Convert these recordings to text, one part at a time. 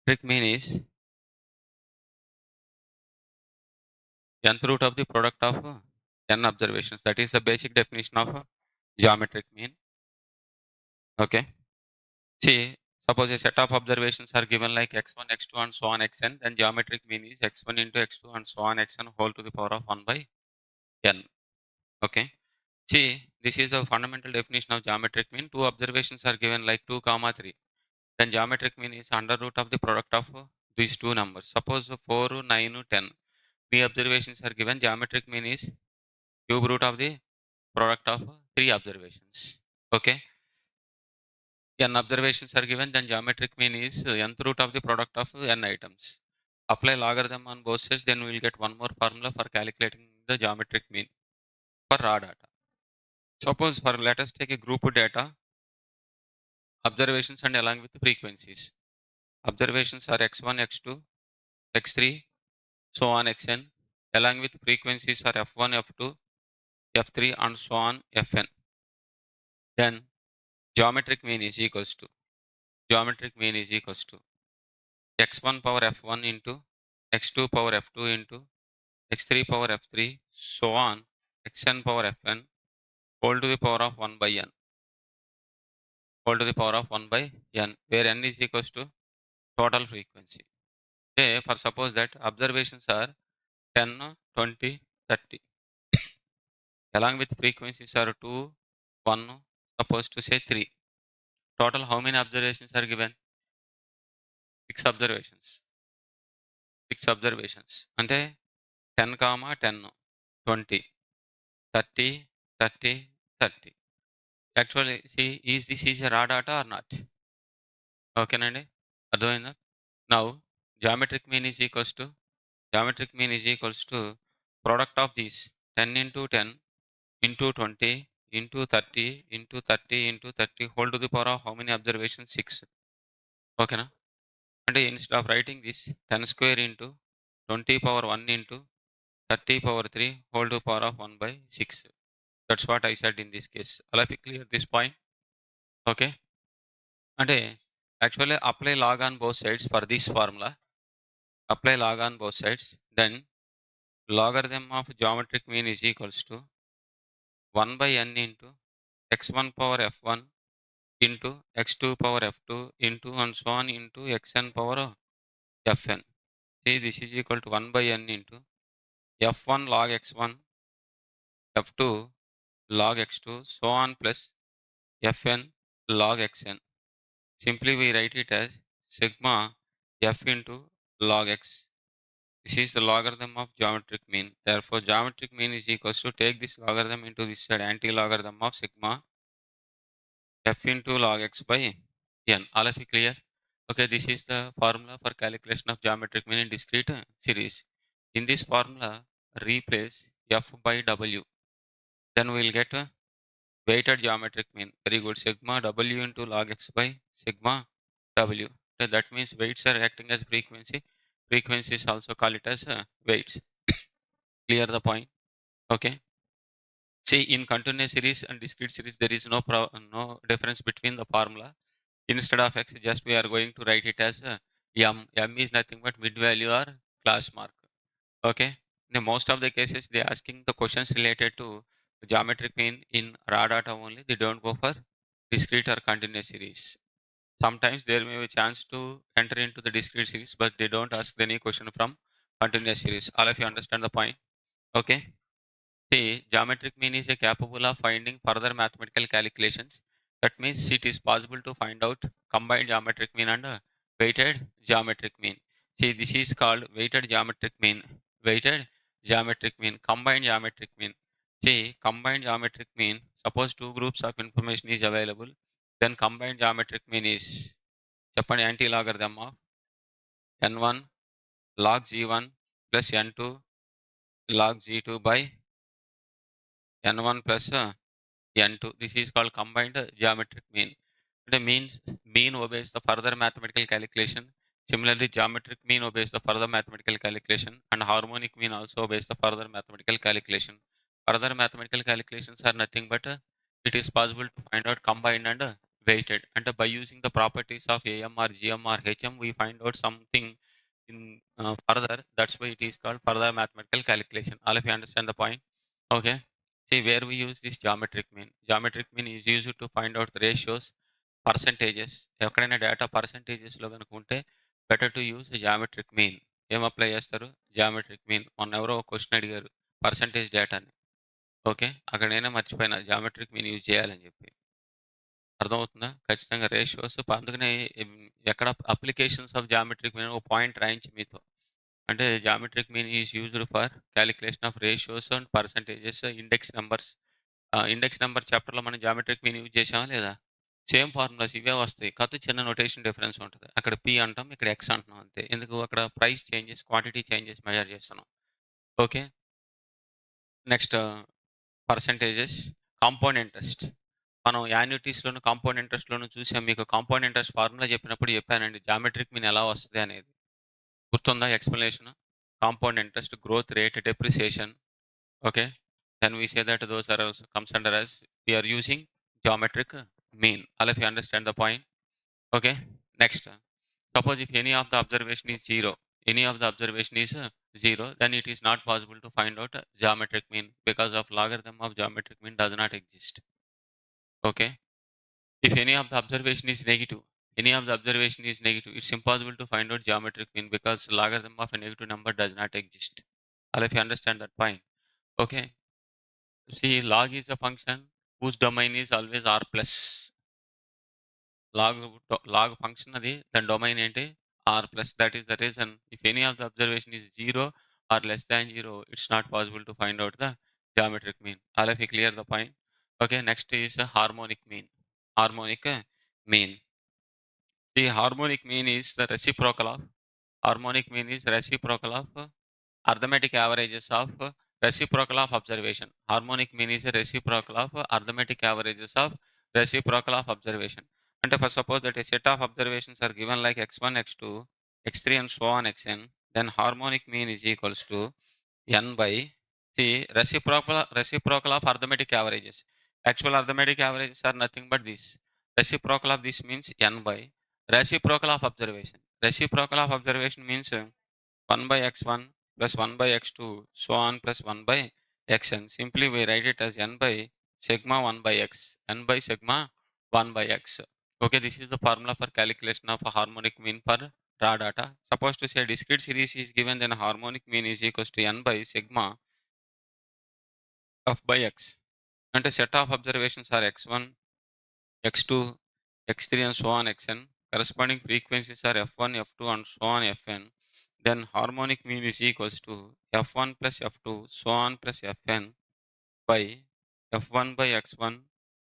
Geometric mean is nth root of the product of n observations. That is the basic definition of geometric mean. Okay. See, suppose a set of observations are given like x1, x2 and so on xn, then geometric mean is x1 into x2 and so on xn whole to the power of 1 by n. Okay. See, this is the fundamental definition of geometric mean. Two observations are given like 2, 3. Then geometric mean is under root of the product of these two numbers. Suppose 4, 9, 10. Three observations are given. Geometric mean is cube root of the product of three observations. Okay. N observations are given, then geometric mean is nth root of the product of n items. Apply logarithm on both sides, then we will get one more formula for calculating the geometric mean for raw data. Suppose let us take a group data, observations and along with frequencies. Observations are x1, x2, x3, so on xn, along with frequencies are f1, f2, f3 and so on fn. Then geometric mean is equals to x1 power f1 into x2 power f2 into x3 power f3 so on xn power fn whole to the power of 1 by n where n is equals to total frequency. Okay, for suppose that observations are 10, 20, 30 along with frequencies are 2, 1, supposed to say 3. Total how many observations are given? 6 observations. అంటే 10, 10, 20, 30, 30, 30. Actually, see, is this a raw data or not? Okay, Nandi? Advaina? Now, geometric mean is equals to product of these 10 into 10 into 20 into 30 into 30 into 30 whole to the power of how many observations? 6. Okay, na? And instead of writing this 10 square into 20 power 1 into 30 power 3 whole to the power of 1 by 6. That's what I said in this case. I'll be clear this point. Okay. అంటే actually apply log on both sides for this formula. Apply log on both sides. Then logarithm of geometric mean is equals to 1 by n into x1 power f1 into x2 power f2 into and so on into xn power fn. See, this is equal to 1 by n into f1 log x1, f2 log x2, so on plus fn log xn. Simply we write it as sigma f into log x. This is the logarithm of geometric mean. Therefore, geometric mean is equals to take this logarithm into this side, anti-logarithm of sigma f into log x by n. All of you clear? Okay, this is the formula for calculation of geometric mean in discrete series. In this formula, replace f by w. Then we will get a weighted geometric mean. Very good. Sigma w into log x by sigma w. Okay, that means weights are acting as frequency. Frequencies also call it as weights. Clear the point? Okay. See, in continuous series and discrete series, there is no difference between the formula. Instead of x, just we are going to write it as m. M is nothing but mid value or class mark. Okay. In most of the cases, they are asking the questions related to geometric mean in raw data only. They don't go for discrete or continuous series. Sometimes there may be a chance to enter into the discrete series, but they don't ask any question from continuous series. All of you understand the point? Okay. See, geometric mean is capable of finding further mathematical calculations. That means it is possible to find out combined geometric mean and weighted geometric mean. See, this is called weighted geometric mean. Weighted geometric mean, combined geometric mean. See, combined geometric mean, suppose two groups of information is available, then combined geometric mean is చెప్పండి anti-logarithm of n1 log g1 plus n2 log g2 by n1 plus n2. This is called combined geometric mean. The mean obeys the further mathematical calculation. Similarly, geometric mean obeys the further mathematical calculation, and harmonic mean also obeys the further mathematical calculation. Further mathematical calculations are nothing but it is possible to find out combined and weighted. And by using the properties of AM or GM or HM, we find out something in further. That's why it is called further mathematical calculation. All of you understand the point? Okay. See where we use this geometric mean. Geometric mean is used to find out the ratios, percentages. ఎక్కడైనా data పర్సంటేజెస్లో కనుక ఉంటే better to use geometric mean. ఏం apply చేస్తారు? Geometric mean. మొన్న ఎవరో question అడిగారు percentage డేటాని. Okay, అక్కడ నేనే మర్చిపోయినా జామెట్రిక్ మీన్ యూజ్ చేయాలని చెప్పి. అర్థమవుతుందా? ఖచ్చితంగా రేషియోస్ అందుకనే ఎక్కడ అప్లికేషన్స్ ఆఫ్ జామెట్రిక్ మీన్ ఒక పాయింట్ రాయించి మీతో. అంటే geometric mean is used for calculation of ratios and percentages, index numbers. Index number చాప్టర్లో మనం జామెట్రిక్ మీన్ యూజ్ చేసామా లేదా? సేమ్ ఫార్ములాస్ ఇవే వస్తాయి. కాకపోతే చిన్న నొటేషన్ డిఫరెన్స్ ఉంటది. అక్కడ పి అంటాం, ఇక్కడ ఎక్స్ అంటున్నాం అంతే. ఎందుకు? అక్కడ price changes, quantity changes measure చేస్తున్నాం. Okay. Next percentages, compound interest. మనం యాన్యుటీస్‌లోను, కాంపౌండ్ ఇంట్రెస్ట్‌లోను చూసాం. మీకు కాంపౌండ్ ఇంట్రెస్ట్ ఫార్ములా చెప్పినప్పుడు చెప్పానండి. జామెట్రిక్ మీన్ ఎలా వస్తది అనేది. గుర్తుందా explanation? Compound interest, growth rate, depreciation. Okay. Then we say that those are also comes under as we are using geometric mean. All of you understand the point? Okay. Next, suppose if any of the observation is zero, any of the observation is zero, then it is not possible to find out geometric mean because of logarithm of geometric mean does not exist. Okay. If any of the observation is negative, any of the observation is negative, it's impossible to find out geometric mean because logarithm of a negative number does not exist. All of you understand that point? Okay. See, log is a function whose domain is always r plus. Log function అది దాని domain ఏంటి? R plus. That is the reason if any of the observation is zero or less than zero, it's not possible to find out the geometric mean. All of you clear the point? Okay, next is harmonic mean. Harmonic mean. The harmonic mean is the reciprocal of harmonic mean is reciprocal of arithmetic averages of reciprocal of observation. Harmonic mean is a reciprocal of arithmetic averages of reciprocal of observation. And if I suppose that a set of observations are given like x1, x2, x3 and so on xn, then harmonic mean is equals to n by the reciprocal of arithmetic averages. Actual arithmetic averages are nothing but this. Reciprocal of this means n by reciprocal of observation. Reciprocal of observation means 1 by x1 plus 1 by x2 so on plus 1 by xn. Simply we write it as n by sigma 1 by x, n by sigma 1 by x. Okay, this is the formula for calculation of a harmonic mean for raw data. Suppose to say a discrete series is given, then harmonic mean is equals to n by sigma f by x. And a set of observations are x1, x2, x3 and so on xn. Corresponding frequencies are f1, f2 and so on fn. Then harmonic mean is equals to f1 plus f2 so on plus fn by f1 by x1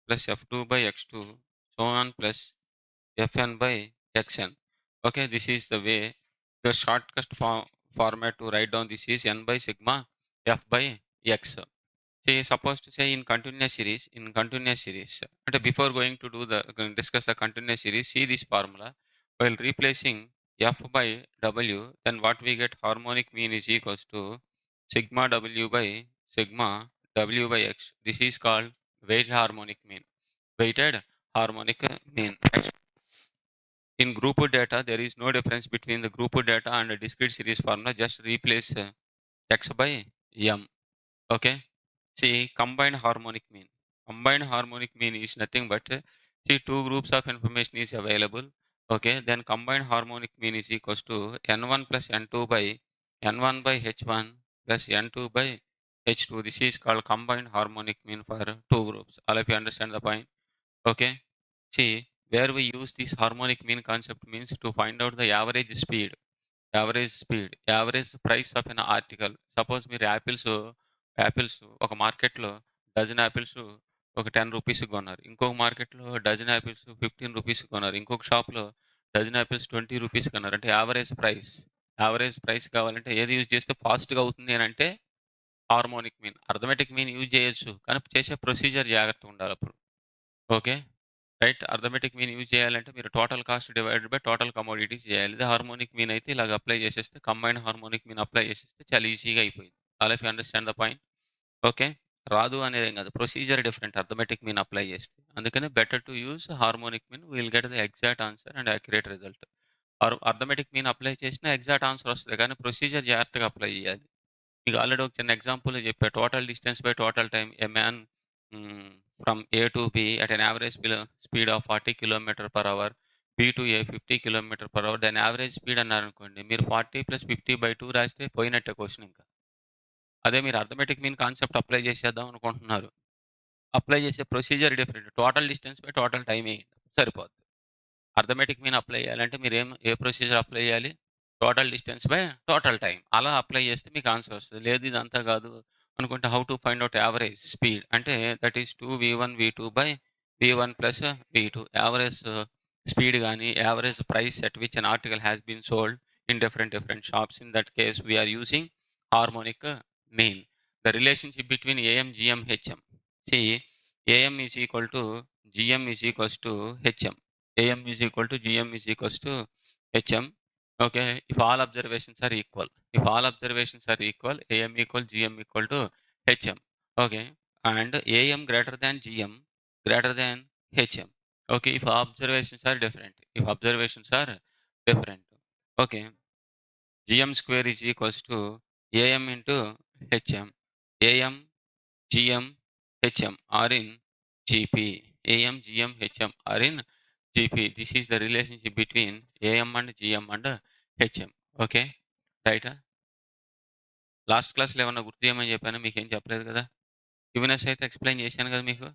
plus f2 by x2 so on plus fn by xn. Okay, this is the way, the shortcut format to write down this is n by sigma f by x. Say suppose to say in continuous series. But before going to discuss the continuous series, see this formula. While replacing f by w, then what we get? Harmonic mean is equals to sigma w by sigma w by x. This is called weighted harmonic mean. Weighted harmonic mean. In group data, there is no difference between the group data and the discrete series formula. Just replace x by m. Okay. See, combined harmonic mean. Combined harmonic mean is nothing but see, two groups of information is available. Okay, then combined harmonic mean is equals to n1 plus n2 by n1 by h1 plus n2 by h2. This is called combined harmonic mean for two groups. All of you understand the point? Okay. See, where we use this harmonic mean concept means to find out the average price of N article. Suppose మీరు apples ఒక మార్కెట్‌లో dozen apples ఒక 10 రూపీస్‌కి కొన్నారు. ఇంకొక మార్కెట్‌లో dozen apples 15 రూపీస్‌కి కొన్నారు. ఇంకొక షాప్‌లో డజన్ యాపిల్స్ 20 రూపీస్‌కి కొన్నారు. అంటే యావరేజ్ ప్రైస్ కావాలంటే ఏది యూజ్ చేస్తే ఫాస్ట్‌గా అవుతుంది అనంటే harmonic mean. Arithmetic mean use చేయొచ్చు. కానీ చేసే ప్రొసీజర్ జాగ్రత్తగా ఉండాలప్పుడు. Okay. Right. Arithmetic mean use చేయాలంటే మీరు total cost divided by total commodities చేయాలి. ఇది హార్మోనిక్ మీన్ అయితే ఇలాగ అప్లై చేసేస్తే కంబైన్డ్ హార్మోనిక్ మీన్ అప్లై చేసేస్తే చాలా ఈజీగా అయిపోయింది. All of you understand the point? Okay. రాదు అనేదేం కాదు. Procedure different arithmetic mean apply చేస్తే. అందుకని better to use harmonic mean. Will get the exact answer and accurate result. Arithmetic mean apply చేసినా exact answer వస్తది. కానీ ప్రొసీజర్ జాగ్రత్తగా apply చేయాలి. మీకు ఆల్రెడీ ఒక చిన్న ఎగ్జాంపుల్ చెప్పా. Total distance by total time. A man from A to B at an average speed of 40 kilometer per hour. B to A 50 kilometer per hour. దాని average speed అన్నారనుకోండి. మీరు 40 + 50/2 రాస్తే పోయినట్టే క్వెషన్ ఇంకా. అదే మీరు అర్థమెటిక్ మీన్ కాన్సెప్ట్ అప్లై చేసేద్దాం అనుకుంటున్నారు. అప్లై చేసే procedure different. Total distance by total time ఎయండి. సరిపోద్ది. అర్థమెటిక్ మీన్ అప్లై చేయాలంటే ఏ ప్రొసీజర్ అప్లై చేయాలి? Total distance by total time. అలా అప్లై చేస్తే మీకు ఆన్సర్ వస్తది. లేదు ఇదంతా కాదు అనుకుంటే how to find out average speed అంటే that is 2v1 v2/v1 + v2. Average speed గాని, average price at which an article has been sold in different shops. In that case we are using harmonic mean. The relationship between AM, GM, HM. See, AM is equal to GM is equals to HM. AM is equal to GM is equals to HM. Okay, if all observations are equal. If all observations are equal, AM equal GM equal to HM. Okay, and AM greater than GM greater than HM. Okay, if observations are different. If observations are different. Okay, GM square is equals to AM into HM. AM, GM, HM are in GP. AM, GM, HM are in GP. This is the relationship between AM and GM and HM. Okay. రైటా? Last క్లాస్‌లో ఏమన్నా గుర్తు చేయమని చెప్పానా? మీకేం చెప్పలేదు కదా! Skewness అయితే ఎక్స్‌ప్లెయిన్ చేశాను కదా మీకు.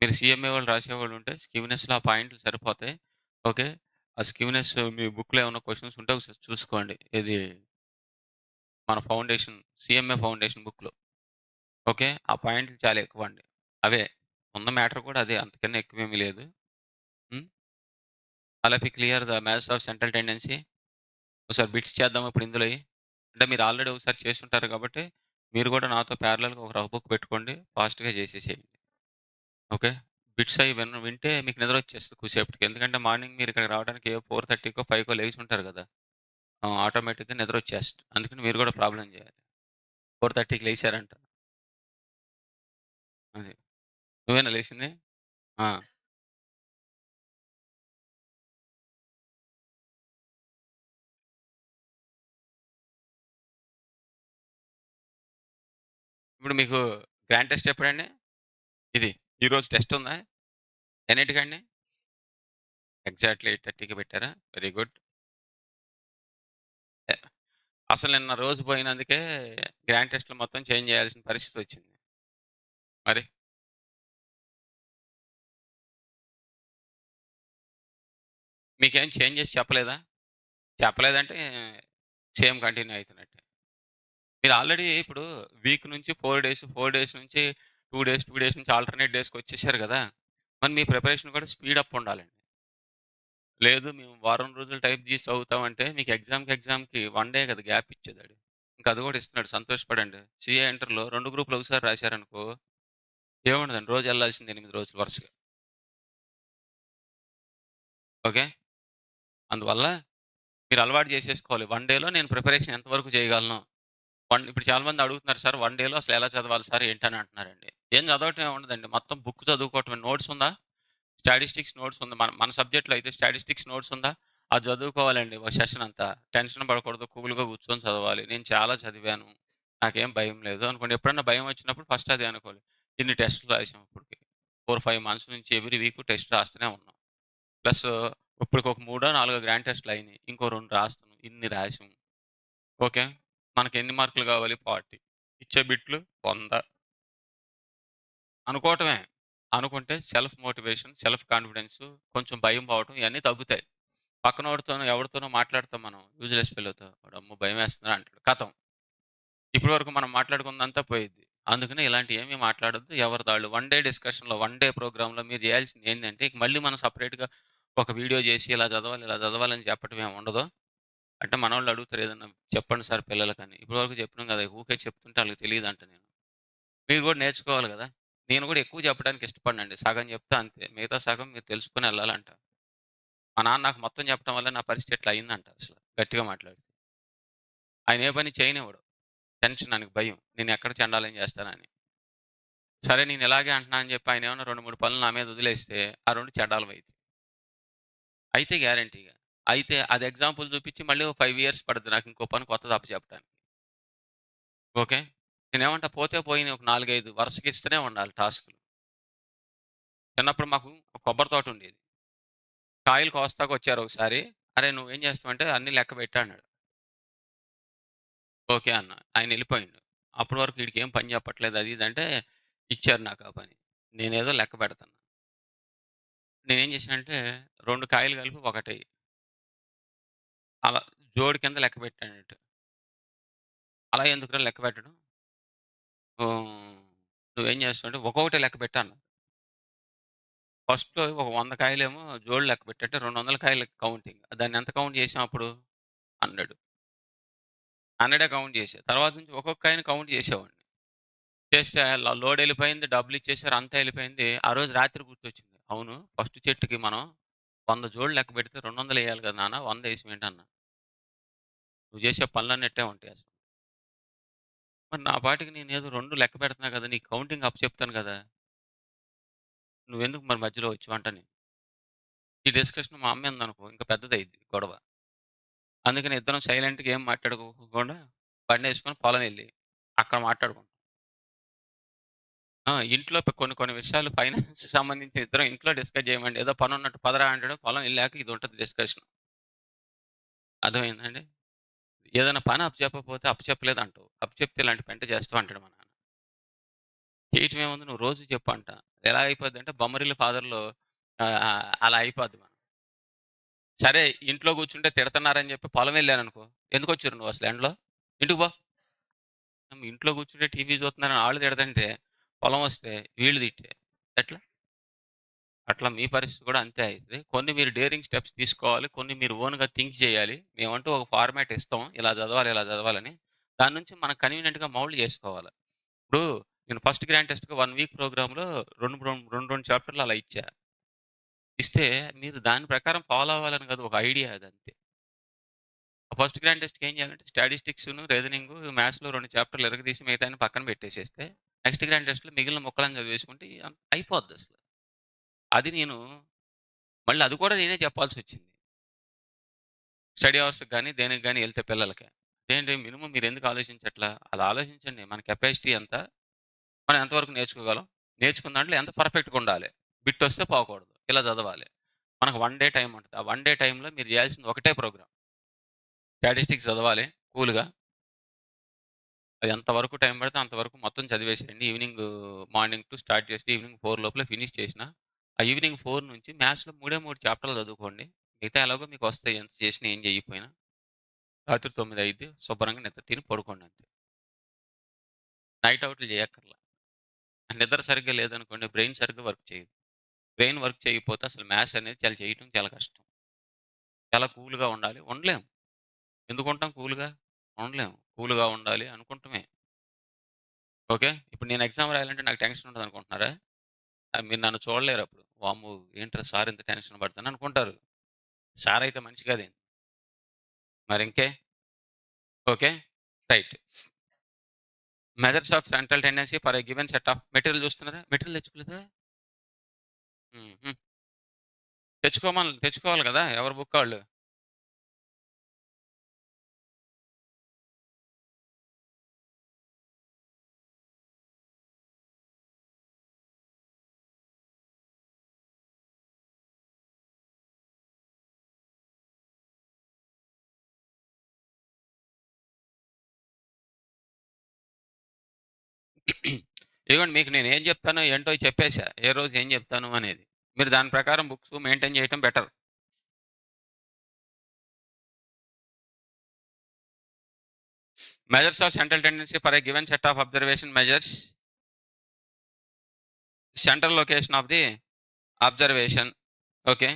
మీరు సీఎంఏ వాళ్ళు రాసేవాళ్ళు ఉంటే స్క్యూనెస్‌లో ఆ పాయింట్లు సరిపోతాయి. ఓకే. ఆ స్క్యూనెస్ మీ బుక్‌లో ఏమన్నా క్వెషన్స్ ఉంటే ఒకసారి చూసుకోండి. ఇది మన ఫౌండేషన్ సీఎంఏ ఫౌండేషన్ బుక్‌లో. ఓకే. ఆ పాయింట్లు చాలా ఎక్కువండి. అవే. ఉన్న మ్యాటర్ కూడా అదే. అంతకన్నా ఎక్కువేమీ లేదు. హ్మ్. అలా if you clear the maths of central tendency. ఒకసారి బిట్స్ చేద్దామా ఇప్పుడు ఇందులోయి? అంటే మీరు ఆల్రెడీ ఒకసారి చేసుంటారు కాబట్టి, మీరు కూడా నాతో ప్యారలెల్‌గా ఒక రఫ్ బుక్ పెట్టుకోండి. ఫాస్ట్‌గా చేసేసేయండి. ఓకే. బిట్స్ అయి వింటే మీకు నిద్రొచ్చేస్తది కొద్దిసేపటికి. ఎందుకంటే మార్నింగ్ మీరు ఇక్కడికి రావడానికి 4:30కో, 5కో లెగిసుంటారు కదా! ఆటోమేటిక్‌గా నిద్రొచ్చేస్తది. అందుకని మీరు కూడా ప్రాబ్లమ్ చేయాలి. 4:30కి లేసారంట. అది. నువ్వేనా లేసింది? ఆ! ఇప్పుడు మీకు గ్రాండ్ టెస్ట్ ఎప్పుడండి? ఇది. ఈరోజు టెస్ట్ ఉందా? ఎన్నింటికండి? ఎగ్జాక్ట్‌లీ 8:30కి పెట్టారా? Very good. ఎ అసలు నిన్న రోజు పోయినందుకే గ్రాండ్ టెస్ట్‌లు మొత్తం చేంజ్ చేయాల్సిన పరిస్థితొచ్చింది. మరి మీకేం చేంజ్ చేసి చెప్పలేదా? చెప్పలేదంటే సేమ్ కంటిన్యూ అయితున్నట్టే. మీరు ఆల్రెడీ ఇప్పుడు వీక్ నుంచి 4 డేస్, 4 డేస్ నుంచి 2 డేస్, 2 డేస్ నుంచి ఆల్టర్‌నేట్ డేస్‌కొచ్చేసారు గదా! మరి మీ ప్రిపరేషన్ కూడా స్పీడ్ అప్ ఉండాలండి. లేదు మేము వారం రోజులు టైప్ జేసి చదువుతామంటే మీకు ఎగ్జామ్‌కి 1 డే కదా గ్యాప్ ఇచ్చేదాడు. ఇంకా అది కూడా ఇస్తున్నాడు సంతోషపడండి. సీఏ ఇంటర్‌లో 2 గ్రూపులు ఒకసారి రాశారనుకో ఏముండదండి. రోజు ఎళ్ళాల్సిందే 8 రోజులు వరుసగా. ఓకే. అందువల్ల మీరు అలవాటు చేసేసుకోవాలి. 1 డేలో నేను ప్రిపరేషన్ ఎంతవరకు చేయగలను? ఇప్పుడు చాలా మంది అడుగుతున్నారు సార్ 1 డేలో అసలు ఎలా చదవాలి సార్ ఏంటని అంటున్నారండి. ఏం చదవటం ఏమి ఉండదండి. మొత్తం బుక్ చదువుకోవటమే. నోట్స్ ఉందా? స్టాటిస్టిక్స్ నోట్స్ ఉంది. మన సబ్జెక్ట్‌లో అయితే స్టాటిస్టిక్స్ నోట్స్ ఉందా? అది చదువుకోవాలండి ఒక సెషన్ అంతా. టెన్షన్ పడకూడదు. కూల్‌గా కూర్చొని చదవాలి. నేను చాలా చదివాను. నాకేం భయం లేదు అనుకోండి. ఎప్పుడన్నా భయం వచ్చినప్పుడు ఫస్ట్ అదే అనుకోవాలి. ఇన్ని టెస్ట్‌లు రాసాం ఇప్పటికి. 4, 5 మంత్స్ నుంచి ఎవ్రీ వీక్ టెస్ట్ రాస్తూనే ఉన్నాం. ప్లస్ ఇప్పటికి ఒక మూడో, నాలుగో గ్రాండ్ టెస్ట్‌లు అయినాయి. ఇంకో 2 రాస్తున్నాం. ఇన్ని రాసాం. ఓకే. మనకి ఎన్ని మార్కులు కావాలి? 40. ఇచ్చే బిట్లు 100 అనుకోవటమే. అనుకుంటే సెల్ఫ్ మోటివేషన్, సెల్ఫ్ కాన్ఫిడెన్స్, కొంచెం భయం పోవటం ఇయన్నీ తగ్గుతాయి. పక్కనోడితోనో, ఎవడితోనో మాట్లాడతాం మనం యూజ్‌లెస్ ఫెలోతో. వాడమ్మో! భయమేస్తుందిరా అంటాడు. ఖతం. ఇప్పటి వరకు మనం మాట్లాడుకుందంతా పోయిద్ది. అందుకని ఇలాంటియేమీ మాట్లాడొద్దు. ఎవరిది ఆళ్ళు వన్ డే డిస్కషన్‌లో, వన్ డే ప్రోగ్రామ్‌లో మీరు చేయాల్సింది ఏందంటే, ఇక మళ్ళీ మనం సెపరేట్‌గా ఒక వీడియో చేసి ఇలా చదవాలి, ఇలా చదవాలని చెప్పటం ఏమి ఉండదు. అంటే మనోళ్ళు అడుగుతారు ఏదన్నా చెప్పండి సార్ పిల్లలకని. ఇప్పటి వరకు చెప్పినాం కదా! ఊకే చెప్తుంటే ఆళ్ళకి తెలీదంట నేను. మీరు కూడా నేర్చుకోవాలి గదా! నేను కూడా ఎక్కువ చెప్పడానికి ఇష్టపడనండి. సగం చెప్తా అంతే. మిగతా సగం మీరు తెలుసుకొని ఎళ్ళాలంట. మా నాన్న నాకు మొత్తం చెప్పడం వల్ల నా పరిస్థితి ఇట్లా అయిందంట అసల. గట్టిగా మాట్లాడితే. ఆయన ఏ పని చేయనివ్వడు. టెన్షన్ ఆయనకి భయం. నేనెక్కడ చెండాలం చేస్తానని. సరే నేను ఇలాగే అంటున్నా అని చెప్పి ఆయనేమన్నా 2, 3 పనులు నా మీద వదిలేస్తే, ఆ 2 చెడ్డలవయితాయి. అయితే గ్యారంటీగా. అయితే అది ఎగ్జాంపుల్ చూపించి మళ్ళీ ఓ 5 ఇయర్స్ పడుద్ది నాకు ఇంకో పని కొత్తది అప్పచెప్పడానికి. ఓకే. నేనేమంటా పోతే పోయినయి ఒక 4, 5 వరుసగా ఇస్తూనే ఉండాలి టాస్క్‌లు. చిన్నప్పుడు మాకు ఒక కొబ్బరి తోటుండేది. కాయలు కోస్తాకొచ్చారు ఒకసారి. "అరేయ్! నువ్వేం చేస్తావంటే అన్నీ లెక్క పెట్టు" అన్నాడు. ఓకే అన్నా. ఆయనెళ్ళిపోయిండు. అప్పటి వరకు ఈడికేం పని చెప్పట్లేదు అది ఇది అంటే ఇచ్చారు నాకు ఆ పని. నేనేదో లెక్క పెడతన్నా. నేనేం చేశానంటే 2 కాయలు కలిపి ఒకటెయి. అలా జోడు కింద లెక్క పెట్టానట. అలా ఎందుకురా లెక్క పెట్టడం? హ్మ్. నువ్వేం చేస్తావంటే ఒక్కొక్కటే లెక్క పెట్టు అన్నా. ఫస్ట్‌లో ఒక 100 కాయలేమో జోడు లెక్క పెట్టంటే 200 కాయలు కౌంటింగ్. దాన్నెంత కౌంట్ చేసాం అప్పుడు? 100. 100 కౌంట్ చేశా. తర్వాత నుంచి ఒక్కొక్క కాయని కౌంట్ చేసేవాడిని. చేస్తే లోడ్ ఎళ్ళిపోయింది. డబ్బులిచ్చేసారు. అంతా ఎళ్ళిపోయింది. ఆ రోజు రాత్రి గుర్తొచ్చింది. అవును. ఫస్ట్ చెట్టుకి మనం 100 జోడులు లెక్క పెడితే 200 ఎయాలి కదా నాన్న 100 ఏసివేంటన్నా. నువ్వు చేసే పనులన్నీ ఇట్టే ఉంటాయి అసలు. మరి నా పాటికి నేనేదో 2 లెక్క పెడుతున్నా కదా! నీకు కౌంటింగ్ అప్పచెప్తాను కదా! నువ్వెందుకు మరి మధ్యలో వచ్చావంట నేను. ఈ డిస్కషన్ మా అమ్మ ఇందనుకో ఇంక పెద్దదయిద్ది గొడవ. అందుకని ఇద్దరం సైలెంట్‌గా ఏం మాట్లాడుకోకుండా బండేసుకొని పొలం ఎళ్లి అక్కడ మాట్లాడుకుంటాం. ఇంట్లో కొన్ని కొన్ని విషయాలు ఫైనాన్స్‌కి సంబంధించి ఇద్దరం ఇంట్లో డిస్కస్ చేయమండి. ఏదో పనున్నట్టు పదరా అంటాడు. పొలం ఎళ్ళాక ఇది ఉంటది డిస్కషన్. అర్థమైందండి? ఏదైనా పని అప్పచెప్పకపోతే అప్పచెప్పలేదంటావు. అప్పచెప్తే ఇలాంటి పెంట చేస్తావు అంటాడు మా నాన్న. చేయటం ఏముంది నువ్వు రోజు చెప్పు అంట. ఎలా అయిపోద్దంటే బొమ్మరిల్లు ఫాదర్‌లో అలా అయిపోద్ది మనం. సరే ఇంట్లో కూర్చుంటే తిడతన్నారని చెప్పి పొలం ఎళ్ళాననుకో, ఎందుకొచ్చారు నువ్వసలు ఎండలో? ఇంటికి పో. ఇంట్లో కూర్చుంటే టీవీ చూస్తున్నారని ఆళ్ళు తిడతంటే, పొలం వస్తే వీళ్ళు తిట్టే. ఎట్లా? అట్లా మీ పరిస్థితి కూడా అంతే అయితది. కొన్ని మీరు డేరింగ్ స్టెప్స్ తీసుకోవాలి. కొన్ని మీరు ఓన్‌గా థింక్ చేయాలి. మేమంటూ ఒక ఫార్మాట్ ఇస్తాం. ఇలా చదవాలి, ఇలా చదవాలని. దాని నుంచి మనం కన్వీనియంట్‌గా మౌల్డ్ చేసుకోవాలి. ఇప్పుడు నేను ఫస్ట్ గ్రాండ్ టెస్ట్‌కి 1 వీక్ ప్రోగ్రామ్‌లో 2 చాప్టర్‌లు అలా ఇచ్చా. ఇస్తే మీరు దాని ప్రకారం ఫాలో అవ్వాలని కాదు ఒక ఐడియా అదంతే. ఆ ఫస్ట్ గ్రాండ్ టెస్ట్‌కి ఏం చేయాలంటే స్టాటిస్టిక్స్‌ను, రీజనింగు, మ్యాథ్స్‌లో 2 చాప్టర్‌లు ఇరగదీసి మిగతాయన్ని పక్కన పెట్టేసేస్తే, నెక్స్ట్ గ్రాండ్ టెస్ట్‌లో మిగిలిన ముక్కలన్నీ చదివేసుకుంటే అయిపోద్దసలు. అది నేను మళ్ళీ అది కూడా నేనే చెప్పాల్సొచ్చింది. స్టడీ అవర్స్‌కి గాని, దేనికి గాని ఎళ్తే పిల్లలకి. ఏంటి మినిమమ్ మీరెందుకు ఆలోచించట్లా? అలా ఆలోచించండి. మన కెపాసిటీ ఎంత? మనం ఎంతవరకు నేర్చుకోగలం? నేర్చుకున్న దాంట్లో ఎంత పర్ఫెక్ట్‌గా ఉండాలి? బిట్టొస్తే పోకూడదు. ఇలా చదవాలి. మనకు 1 డే టైమ్ ఉంటది. ఆ 1 డే టైమ్‌లో మీరు చేయాల్సింది ఒకటే ప్రోగ్రామ్. స్టాటిస్టిక్స్ చదవాలి కూల్‌గా. అది ఎంతవరకు టైం పడితే అంతవరకు మొత్తం చదివేసేయండి. మార్నింగ్ స్టార్ట్ చేస్తే ఈవినింగ్ 4 లోపల ఫినిష్ చేసినా, ఆ ఈవినింగ్ 4 నుంచి మ్యాథ్స్‌లో 3 చాప్టర్‌లు చదువుకోండి. మిగతా ఎలాగో మీకొస్తాయి. ఎంత చేసినా, ఏం చేయకపోయినా. రాత్రి 9 అయిద్ది. శుభ్రంగా నిద్ర తిని పడుకోండి అంతే. నైట్ ఔట్‌లు చేయక్కర్లా. నిద్ర సరిగ్గా లేదనుకోండి బ్రెయిన్ సరిగ్గా వర్క్ చేయదు. బ్రెయిన్ వర్క్ చేయకపోతే అసలు మ్యాథ్స్ అనేది చేయటం చాలా కష్టం. చాలా కూల్‌గా ఉండాలి. ఉండలేం. ఎందుకుంటాం కూల్‌గా? ఉండలేం. కూల్‌గా ఉండాలి అనుకుంటమే. ఓకే. ఇప్పుడు నేను ఎగ్జామ్ రాయాలంటే నాకు టెన్షన్ ఉండదనుకుంటున్నారా? మీరు నన్ను చూడలేరప్పుడు. వామ్మో! ఏంట్రా సార్ ఇంత టెన్షన్ పడతాను అనుకుంటారు. సార్ అయితే మనిషి కాదేంది. మరింకే? Okay. Right. Methods of central tendency for a given set of material చూస్తున్నారా? మెటీరియల్ తెచ్చుకోలేదా? హుహు. తెచ్చుకోవాలి గదా! ఎవరి బుక్ ఆళ్ళు. ఇదిగోండి మీకు నేనేం జెప్తానో ఏంటో చెప్పేసా. ఏ రోజు ఏం జెప్తాను అనేది. మీరు దాని ప్రకారం బుక్స్ మెయింటైన్ చేయటం better. Measures of central tendency for a given set of observation measures central location of the observation. Okay.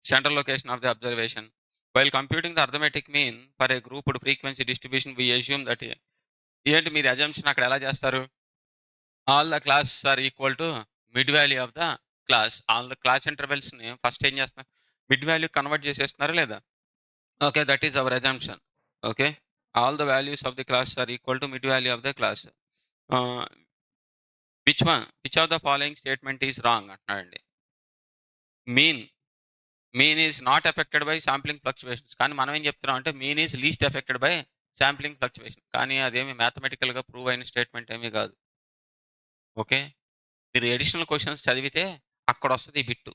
Central location of the observation. While computing the arithmetic mean for a grouped frequency distribution, we assume that ఏంటి మీరు assumption అక్కడ ఎలా చేస్తారు? All the class are equal to mid value of the class. All the class ఇంటర్వెల్స్‌ని first ఏం చేస్తున్నారు? Mid value convert చేసేస్తున్నారా లేదా? Okay. That is our assumption. Okay. All the values of the class are equal to mid value of the class. Ah, which of the following statement is wrong అంటున్నాడండి. Mean mean is not affected by sampling fluctuations. కానీ మనం ఏం చెప్తున్నాం అంటే mean is least affected by sampling fluctuation. కానీ అదేమి mathematical గా prove అయిన స్టేట్మెంట్ ఏమీ కాదు. ఓకే, మీరు ఎడిషనల్ క్వశ్చన్స్ చదివితే అక్కడ వస్తుంది ఈ బిట్టు.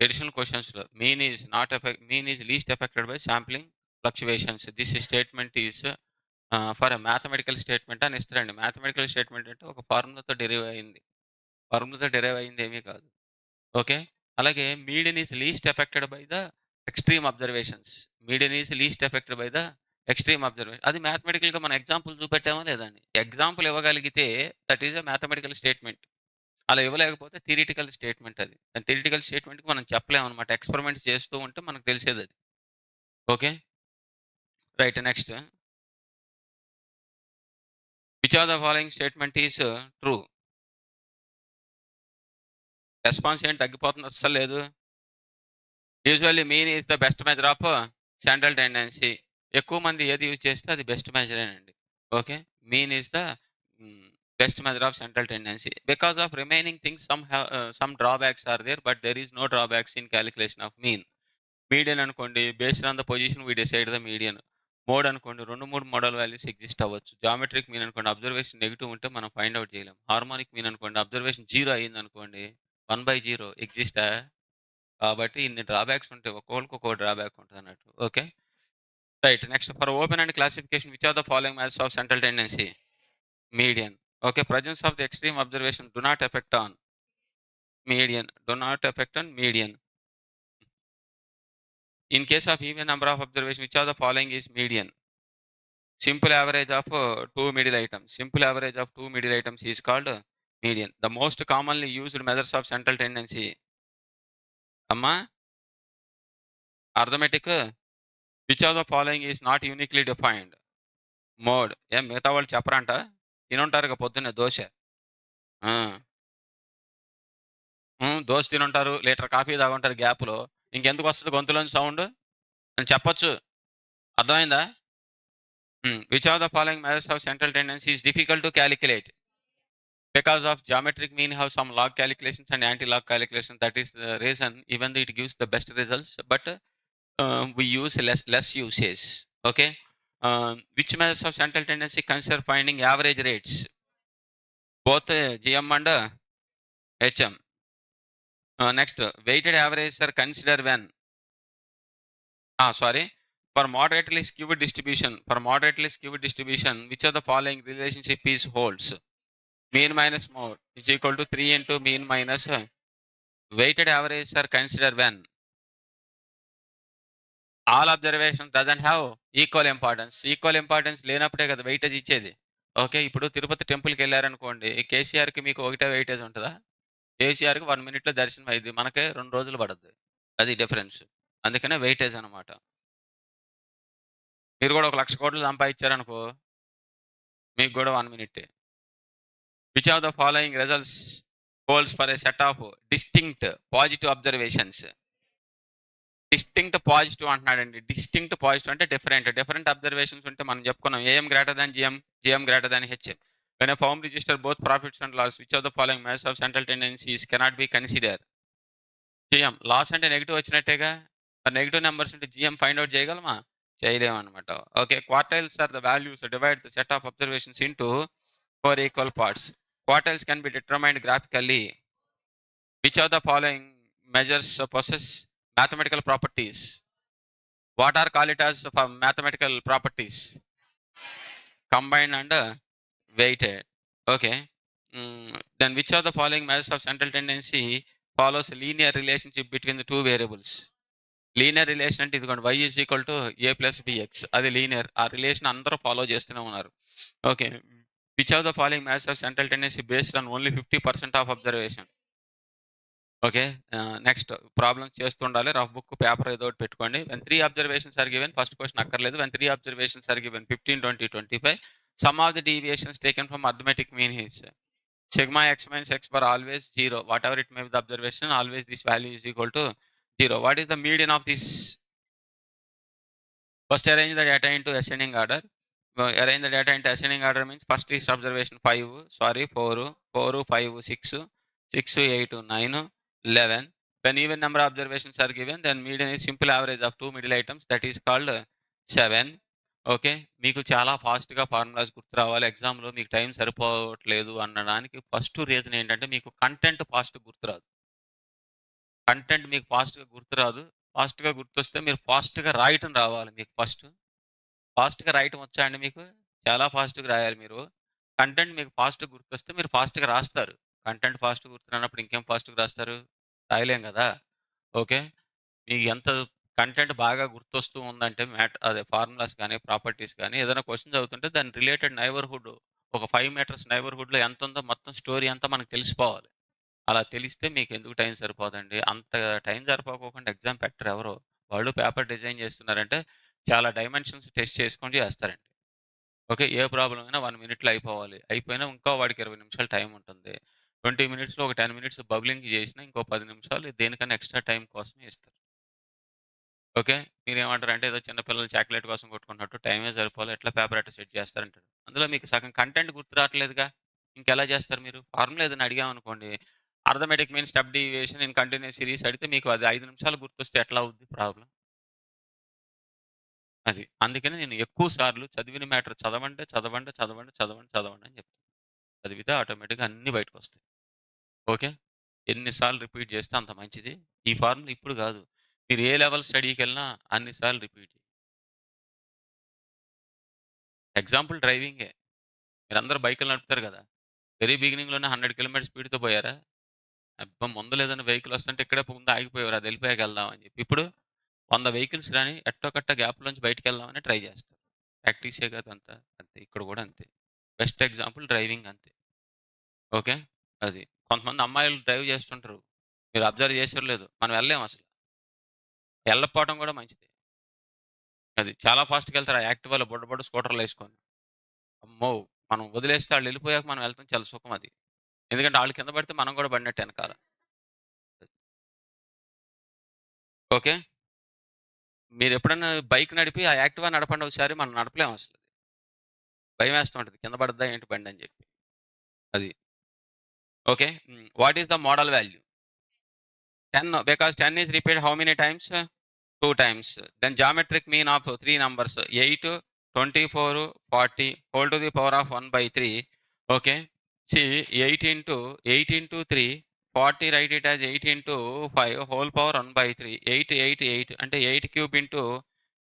ఎడిషనల్ క్వశ్చన్స్ లో mean is least affected by sampling fluctuations. This statement is for mathematical statement అని ఇస్తారండి. మ్యాథమెటికల్ స్టేట్మెంట్ అంటే ఒక ఫార్ములాతో డెరైవ్ అయింది. ఫార్ములాతో డెరైవ్ అయింది ఏమీ కాదు. ఓకే, అలాగే median is least affected by the extreme observations. Median is least affected by the extreme observation. అది మ్యాథమెటికల్ గా మనం ఎగ్జాంపుల్ చూపెట్టామా లేదండి? ఎగ్జాంపుల్ ఇవ్వగలిగితే that is a mathematical statement. అలా ఇవ్వలేకపోతే థియరిటికల్ స్టేట్మెంట్. అది థియరిటికల్ స్టేట్మెంట్ మనం చెప్పలేము అనమాట. ఎక్స్పెరిమెంట్స్ చేస్తూ ఉంటే మనకు తెలిసేది అది. Okay, right. Next, which of the following statement is true? Response ఏంటి తగ్గిపోతుంది? అస్సలు లేదు. Usually mean is the best measure of central tendency. ఎక్కువ మంది ఏది యూజ్ చేస్తే అది బెస్ట్ మెజరేనండి. Okay, mean is the best measure of central tendency. Because of remaining things some drawbacks are there, but there is no drawbacks in calculation of mean. Median అనుకోండి, based on the position we decide the median. Mode అనుకోండి, 2-3 modal values exist అవ్వచ్చు. Geometric mean అనుకోండి, observation negative ఉంటే మనం find out చేయలేం. Harmonic mean అనుకోండి, observation 0 అయింది అనుకోండి, 1/0 ఎగ్జిస్టా? కాబట్టి ఇన్ని డ్రాబ్యాక్స్ ఉంటాయి. ఒక్కొక్కరికి ఒక్కో డ్రాబ్యాక్ ఉంటుంది అన్నట్టు. Okay, right. Next, for open and classification which are the following methods of central tendency? Median. Okay, presence of the extreme observation do not effect on median. Do not affect on median. In case of even number of observation, which of the following is median? Simple average of two middle items. Simple average of two middle items is called median. The most commonly used measures of central tendency. Amma, arithmetic. Which of the following is not uniquely defined? Mode. ఏం మిగతా వాళ్ళు చెప్పరంట, తినుంటారు పొద్దున్నే dosa. Dosa తినుంటారు, litre coffee తాగుంటారు గ్యాప్లో. ఇంకెందుకు వస్తుంది గొంతులోని sound అని చెప్పొచ్చు. అర్థమైందా? Which of the following measures of central tendency is difficult to calculate? Because of geometric mean have some log calculations and anti-log calculations. That is the reason, even though it gives the best results, but we use less usage. Okay. Which measures of central tendency consider finding average rates? Both GM and HM. Next, weighted averages are considered when? For moderately skewed distribution. Which of the following relationship is holds? Mean minus mode is equal to 3 into mean minus weighted averages are considered when all observations doesn't have equal importance. Equal importance లేనప్పుడే కదా weightage ఇచ్చేది. Okay, ఇప్పుడు తిరుపతి టెంపుల్కి వెళ్ళారనుకోండి, కేసీఆర్కి మీకు ఒకటే weightage ఉంటుందా? కేసీఆర్కి 1 minute దర్శనం అయింది, మనకే 2 రోజులు పడుతుంది. అది డిఫరెన్స్. అందుకనే వెయిటేజ్ అనమాట. మీరు కూడా 1,00,000 కోట్లు సంపాదించారనుకో, మీకు కూడా 1 minute. Which of the following results holds for a set of distinct positive observations? Distinct positive అంటున్నాడండి. డిస్టింక్ట్ పాజిటివ్ అంటే డిఫరెంట్ అబ్జర్వేషన్స్ ఉంటే మనం చెప్పుకున్నాం. AM greater than GM, GM greater than HM. When a firm register both profits and loss, which of the following measures of central tendencies cannot be considered? GM. Loss అంటే negative వచ్చినట్టేగా. మరి negative numbers ఉంటే GM find out చేయగలమా? చేయలేము అనమాట. Okay, quartiles are the values divide the set of observations into 4 equal parts. Quartiles can be determined graphically. Which of the following measures possess mathematical properties? What are called it as mathematical properties? Combined and weighted. Okay. Then which of the following measures of central tendency follows a linear relationship between the two variables? Linear relation అంటే ఇదిగోండి, y is equal to a plus bx. అది linear. ఆ relation అందరూ follow చేస్తూనే ఉన్నారు. Okay, which of the following measures of central tendency based on only 50% of observation? Okay, next problems చేస్తుండాలి. Rough book paper ఏదో ఒకటి పెట్టుకోండి. When 3 observations are given, first question అక్కర్లేదు. When 3 observations are given 15, 20, 25, some of the deviations taken from arithmetic mean is sigma x minus x bar always 0. Whatever it may be the observation, always this value is equal to 0. What is the median of this? First arrange the data into ascending order. arrange the data into ascending order means first is observation 5, 4, 4, 5, 6, 6, 8, 9, 11. When even number of observations are given, then median is simple average of two middle items, that is called 7. Okay. మీకు చాలా ఫాస్ట్‌గా formulas గుర్తు రావాలి. ఎగ్జామ్‌లో మీకు time సరిపోవట్లేదు అనడానికి first reason ఏంటంటే మీకు కంటెంట్ ఫాస్ట్‌గా గుర్తురాదు. కంటెంట్ మీకు ఫాస్ట్‌గా గుర్తురాదు. ఫాస్ట్‌గా గుర్తొస్తే మీరు ఫాస్ట్‌గా రాయటం రావాలి మీకు ఫస్ట్. ఫాస్ట్‌గా రాయటం వచ్చా అండి మీకు? చాలా ఫాస్ట్‌గా రాయాలి మీరు. కంటెంట్ మీకు ఫాస్ట్‌గా గుర్తొస్తే మీరు ఫాస్ట్‌గా రాస్తారు. కంటెంట్ ఫాస్ట్‌గా గుర్తురానప్పుడు ఇంకేం ఫాస్ట్‌గా రాస్తారు? రాయలేం గదా! ఓకే. మీకు ఎంత కంటెంట్ బాగా గుర్తొస్తూ ఉందంటే అదే ఫార్ములాస్ గాని, ప్రాపర్టీస్ గాని ఏదైనా క్వెషన్ చదువుతుంటే దాని రిలేటెడ్ నైబర్‌హుడ్ ఒక 5 మీటర్స్ నైబర్‌హుడ్‌లో ఎంతుందో మొత్తం స్టోరీ అంతా మనకు తెలిసిపోవాలి. అలా తెలిస్తే మీకెందుకు టైం సరిపోదండి. అంత టైం సరిపోకోకుండా ఎగ్జామ్ పెట్టరెవరు. వాళ్ళు పేపర్ డిజైన్ చేస్తున్నారంటే చాలా డైమెన్షన్స్ టెస్ట్ చేసుకొని చేస్తారండి. ఓకే. ఏ ప్రాబ్లమ్ అయినా 1 మినిట్‌లో అయిపోవాలి. అయిపోయినా ఇంకా వాడికి 20 నిమిషాలు టైం ఉంటుంది. 20 మినిట్స్‌లో ఒక 10 మినిట్స్ బబ్లింగ్ చేసినా ఇంకో 10 నిమిషాలు దేనికన్నా ఎక్స్‌ట్రా టైం కోసమే ఇస్తారు. ఓకే. మీరేమంటారంటే ఏదో చిన్న పిల్లలు చాక్లేట్ కోసం కొట్టుకుంటున్నట్టు టైమే సరిపోలే ఎట్లా పేపర్ ఎట్టా సెట్ చేస్తారంటారు. అందులో మీకు సగం కంటెంట్ గుర్తు రావట్లేదుగా. ఇంకెలా చేస్తారు మీరు? ఫార్ములా ఏదైనా అడిగామనుకోండి, arithmetic mean step deviation in continuous series అడిగితే మీకు అది 5 నిమిషాలు గుర్తొస్తే ఎట్లా అవుద్ది ప్రాబ్లమ్? అది. అందుకని నేను ఎక్కువ సార్లు చదివిన మ్యాటర్ చదవండి, చదవండి, చదవండి, చదవండి, చదవండి అని చెప్తాను. చదివితే ఆటోమేటిక్‌గా అన్నీ బయటకొస్తాయి. ఓకే. ఎన్ని సార్లు రిపీట్ చేస్తే అంత మంచిది. ఈ ఫార్ములా ఇప్పుడు గాదు. మీరు ఏ లెవెల్ స్టడీకెళ్ళినా అన్ని సార్లు రిపీట్. ఎగ్జాంపుల్ డ్రైవింగే. మీరందరూ బైకులు నడుపుతారు గదా! వెరీ బిగినింగ్‌లోనే 100 కిలోమీటర్ స్పీడ్‌తో పోయారా? అబ్బా! ముందుల ఏదైనా వెహికల్ వస్తుంటే ఇక్కడే ముందు ఆగిపోయేవారు. అది ఎళ్ళిపోయాక ఎళ్దాం అని జెప్పి. ఇప్పుడు 100 వెహికల్స్ రాని ఎట్టోకట్ట గ్యాప్‌లోంచి బయటికెళ్దామని ట్రై జేస్తారు. ప్రాక్టీసే గదా అంతా. అంతే ఇక్కడ గూడా అంతే. బెస్ట్ ఎగ్జాంపుల్ డ్రైవింగ్ అంతే. ఓకే. అది. కొంతమంది అమ్మాయిలు డ్రైవ్ చేస్తుంటరు. మీరు అబ్జర్వ్ చేసారో లేదో. మనం ఎళ్ళలేం అసల. ఎళ్ళకపోవడం గూడా మంచిదే. అది. చాలా ఫాస్ట్‌గెళ్తారు ఆ యాక్టివాలో బుడ్డ బుడ్డ స్కూటర్‌లేసుకొని. అమ్మో! మనం వదిలేస్తే ఆళ్ళెళ్ళిపోయాక మనం ఎళ్ళటం చాలా సుఖం అది. ఎందుకంటే ఆళ్ళు కింద పడితే మనం గూడా పడినట్టే ఎనకాల. ఓకే. మీరెప్పుడన్నా బైక్ నడిపి ఆ యాక్టివా నడపండి ఒకసారి. మనం నడపలేం అసలు. భయమేస్తూ ఉంటది. కింద పడద్దా ఏంటి బండని జెప్పి. అది. Okay. What is the model value? 10 because 10 is repeated how many times? 2 times. Then geometric mean of 3 numbers 8, 24, 40 whole to the power of 1 by 3. Okay. See 8 into 3, 40 write it as 8 into 5 whole power 1 by 3. 8, 8, 8 అంటే 8 cube into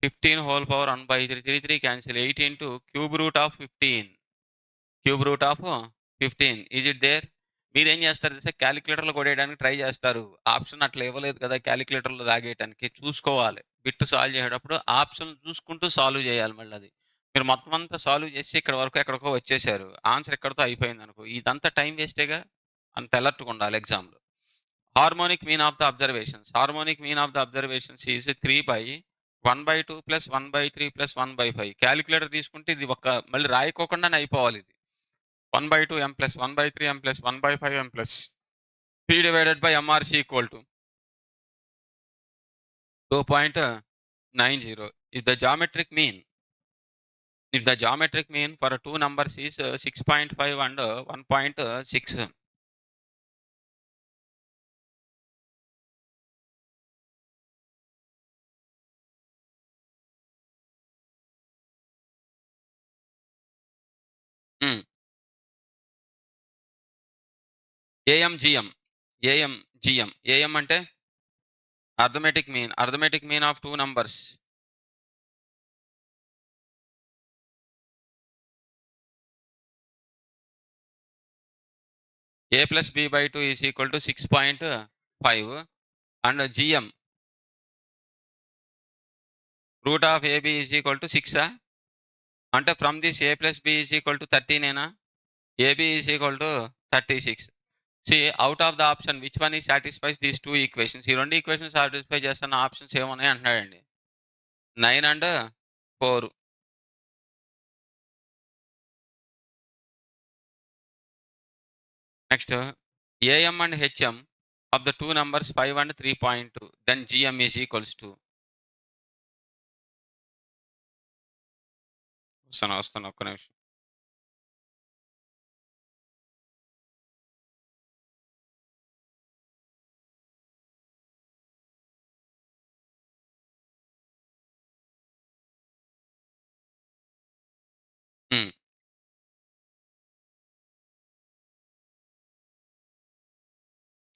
15 whole power 1 by 3. 3, 3 cancel. 8 into cube root of 15. Cube root of 15 is it there? మీరేం చేస్తారు తెలుసా? కాలిక్యులేటర్‌లో కొట్టేయడానికి try చేస్తారు. Option అట్లా ఇవ్వలేదు కదా! కాలిక్యులేటర్‌లో లాగేయటానికి. చూసుకోవాలి. Bit solve చేసేటప్పుడు ఆప్షన్ చూసుకుంటూ సాల్వ్ చేయాలి మళ్ళది. మీరు మొత్తం అంతా సాల్వ్ చేసి ఇక్కడ వరకు ఎక్కడికో వచ్చేసారు. ఆన్సర్ ఇక్కడితో అయిపోయిందనుకో. ఇదంతా టైమ్ వేస్టేగా. అంత అలర్ట్‌గా ఉండాలి ఎగ్జామ్‌లో. Harmonic mean of the observations. Harmonic mean of the observations is 3/1/2 plus 1/3 plus 1/5. Calculator తీసుకుంటే ఇది మళ్ళీ రాయకోకుండానే అయిపోవాలిది. 1/2 m plus 1/3 m plus 1/5 m plus p divided by mrc equal to 2.90. If the geometric mean for two numbers is 6.5 and 1.6. Hmm. AMGM. AMGM. AM అంటే arithmetic mean of two numbers. A plus B by 2 is equal to 6.5 and GM root of AB is equal to 6. అంటే from this A plus B is equal to 13 ఏనా? AB is equal to 36. See, out of the option, which one is satisfies these two equations? ఈ రెండు equations satisfy చేస్తున్న options ఏమున్నాయి అంటున్నాడండి. 9 and 4. Next, AM and HM of the two numbers 5 and 3.2. Then GM is equals to. వస్తున్నా ఒక్క నిమిషం. హ్మ్.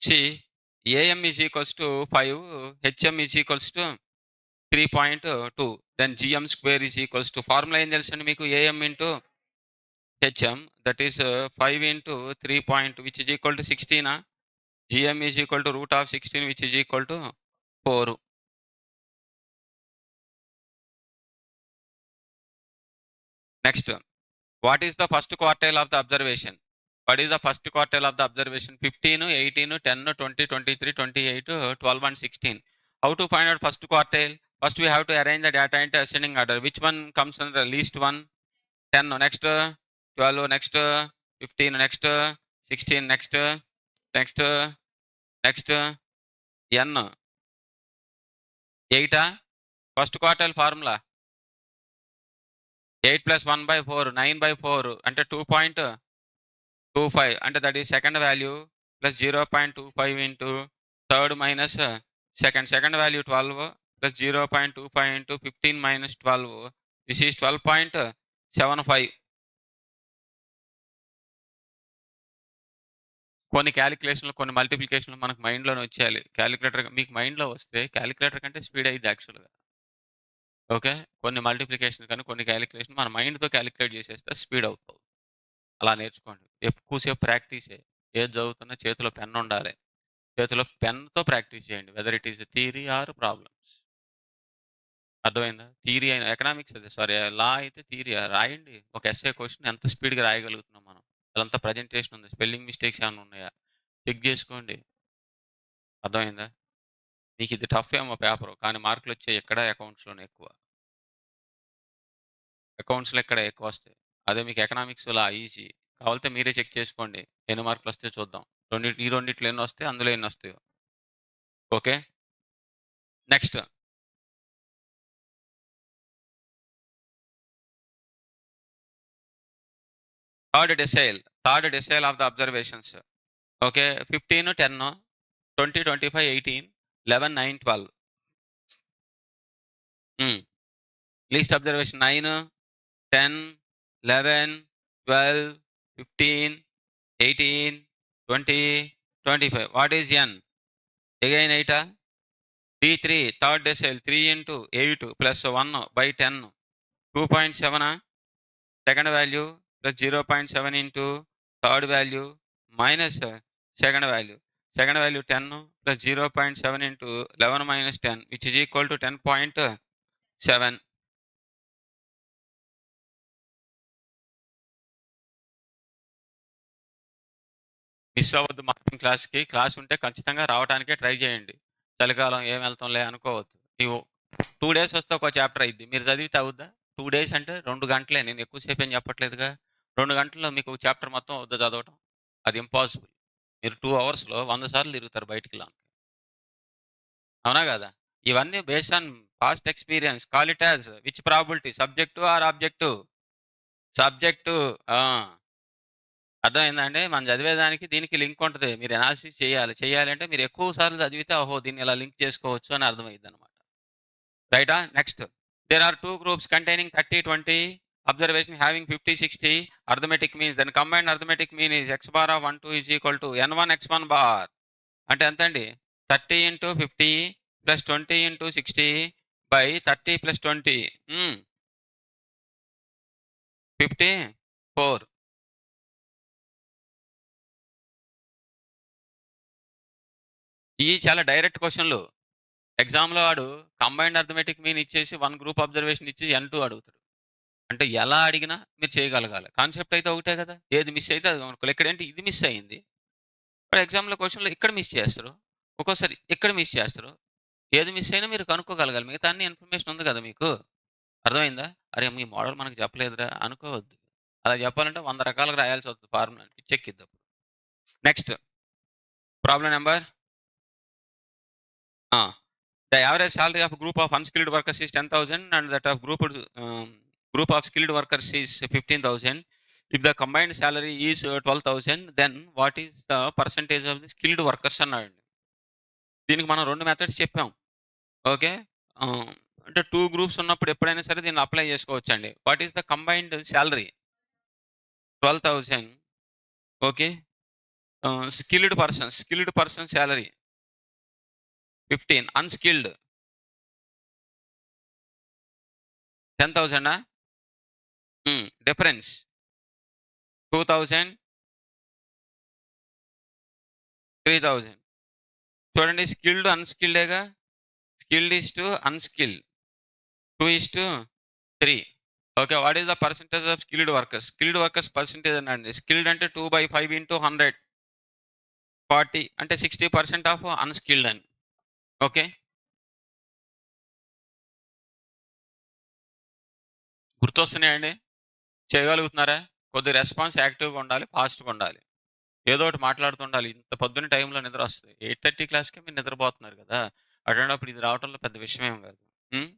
See, AM is equals to 5, HM is equals to 3.2. Then GM square is equals to formula ఏం తెలుసండి మీకు? AM into HM, that is 5 into 3 point, which is equal to 16. GM is equal to root of 16, which is equal to 4. Next, what is the first quartile of the observation? What is the first quartile of the observation? 15, 18, 10, 20, 23, 28, 12 and 16. How to find out first quartile? First we have to arrange the data into ascending order. Which one comes under the least one? 10 next, 12 next, 15 next, 16 next, next, next, n 8. First quartile formula 8 plus 1 by 4, 9 by 4 అంటే 2.25 అంటే that is second value plus 0.25 into third minus second value 12 plus 0.25 into 15 minus 12. This is 12.75. కొన్ని క్యాలిక్యులేషన్లు, కొన్ని మల్టిప్లికేషన్లు మనకు మైండ్లోనే వచ్చేయాలి. Calculator మీకు మైండ్లో వస్తే calculator కంటే స్పీడ్ అయ్యిద్ది యాక్చువల్గా. ఓకే, కొన్ని మల్టిప్లికేషన్ కానీ కొన్ని క్యాలిక్యులేషన్ మన మైండ్తో క్యాలిక్యులేట్ చేసేస్తే స్పీడ్ అవుతుంది. అలా నేర్చుకోండి. ఎక్కువసేపు ప్రాక్టీసే. ఏది చదువుతున్నా చేతిలో పెన్ ఉండాలి. చేతిలో పెన్తో ప్రాక్టీస్ చేయండి. Whether it is theory are problems. అర్థమైందా? థియరీ అయిన ఎకనామిక్స్ అదే సారీ లా అయితే థియరీ రాయండి. ఒక ఎస్ఏ క్వశ్చన్ ఎంత స్పీడ్గా రాయగలుగుతున్నాం మనం. అదంతా ప్రజెంటేషన్ ఉంది. స్పెల్లింగ్ మిస్టేక్స్ ఏమైనా ఉన్నాయా చెక్ చేసుకోండి. అర్థమైందా? మీకు ఇది టఫ్ ఏమో పేపరు, కానీ మార్కులు వచ్చే ఎక్కడ అకౌంట్స్లోనే ఎక్కువ. అకౌంట్స్లో ఎక్కడ ఎక్కువ వస్తాయి. అదే మీకు ఎకనామిక్స్ లా ఈజీ. కావాలంటే మీరే చెక్ చేసుకోండి. ఎన్ని మార్కులు వస్తాయో చూద్దాం. ఈ రెండిట్లో ఎన్ని వస్తాయి, అందులో ఎన్ని వస్తాయో. Okay, next third decile of the observations. Okay, 15, 10, 20, 25, 18, 11, 9, 12. Least observation 9, 10, 11, 12, 15, 18, 20, 25. What is n? Again 8. D3 third decile 3 into 8 plus 1 by 10, 2.7. Second value plus 0.7 into third value minus second value. Second value 10 plus 0.7 into 11 minus 10, which is equal to 10.7. Miss అవ్వద్దు marking క్లాస్కి. Class ఉంటే ఖచ్చితంగా రావడానికే try చేయండి. చలికాలం ఏం వెళ్తాంలే అనుకోవద్దు. నీవు 2 days వస్తే ఒక చాప్టర్ అయింది. మీరు చదివితే అవుద్దా? 2 days అంటే 2 గంటలే. నేను ఎక్కువసేపు ఏం చెప్పట్లేదుగా. 2 గంటల్లో మీకు చాప్టర్ మొత్తం అవుద్దా చదవటం? అది ఇంపాసిబుల్. మీరు 2 అవర్స్లో 100 సార్లు తిరుగుతారు బయటికి ఇలా. అవునా కదా? ఇవన్నీ based on past experience. Call it as which probability, subject or object? Subject. అర్థమైందండి? మనం చదివేదానికి దీనికి లింక్ ఉంటుంది. మీరు అనాలిసిస్ చేయాలి. చేయాలంటే మీరు ఎక్కువ సార్లు చదివితే ఓహో దీన్ని ఇలా లింక్ చేసుకోవచ్చు అని అర్థమైంది అనమాట. రైటా? Next, there are 2 groups containing 30, 20 observation having 50, 60 arithmetic means. Then combined arithmetic mean is x bar of 1, 2 is equal to n1 x1 bar. అంటే ఎంత అండి? 30 into 50 plus 20 into 60 by 30 plus 20. 54. ఇవి చాలా డైరెక్ట్ క్వశ్చన్లు. ఎగ్జామ్లో వాడు కంబైన్డ్ అర్థమెటిక్ మీన్ ఇచ్చేసి 1 group observation ఇచ్చి n2 అడుగుతాడు. అంటే ఎలా అడిగినా మీరు చేయగలగాలి. కాన్సెప్ట్ అయితే ఒకటే కదా. ఏది మిస్ అయితే అది అనుకోవాలి. ఇక్కడేంటి ఇది మిస్ అయింది. వాడు ఎగ్జామ్లో క్వశ్చన్లో ఇక్కడ మిస్ చేస్తారు. ఒక్కోసారి ఇక్కడ మిస్ చేస్తారు. ఏది మిస్ అయినా మీరు కనుక్కోగలగాలి. మిగతా అన్ని ఇన్ఫర్మేషన్ ఉంది కదా మీకు. అర్థమైందా? అరే మీ మోడల్ మనకు చెప్పలేదురా అనుకోవద్దు. అలా చెప్పాలంటే 100 రకాలుగా రాయాల్సి వస్తుంది ఫార్ములా. పిచ్చెక్కిద్ది. Next problem number the average salary of a group of unskilled workers is 10,000 and that of group Group of skilled workers is 15,000. If the combined salary is 12,000, then what is the percentage of the skilled workers అన్నాడు. దీనికి మనం 2 methods చెప్పాం. Okay. అంటే 2 groups ఉన్నప్పుడు ఎప్పుడైనా సరే దీన్ని apply చేసుకోవచ్చండి. What is the combined salary? 12,000. Okay. Skilled person salary 15. Unskilled 10,000 difference 2,000, 3,000. చూడండి స్కిల్డ్ అన్‌స్కిల్డేగా. Skilled is to unskilled 2:3. Okay. What is the percentage of skilled workers? Skilled workers percentage అనండి. స్కిల్డ్ అంటే 2/5 ఇంటూ 100 40 అంటే 60% ఆఫ్ అన్‌స్కిల్డ్ అని. Okay. గుర్తొస్తున్నాయండి? చేయగలుగుతున్నారా? కొద్దిగా response యాక్టివ్‌గా ఉండాలి. ఫాస్ట్‌గా ఉండాలి. ఏదో ఒకటి మాట్లాడుతుండాలి. ఇంత పొద్దున్న టైంలో నిద్రొస్తది. 8:30 క్లాస్‌కే మీరు నిద్రపోతున్నారు కదా! అటువంటప్పుడు ఇది రావటంలో పెద్ద విషయం ఏం కాదు. హ్మ్.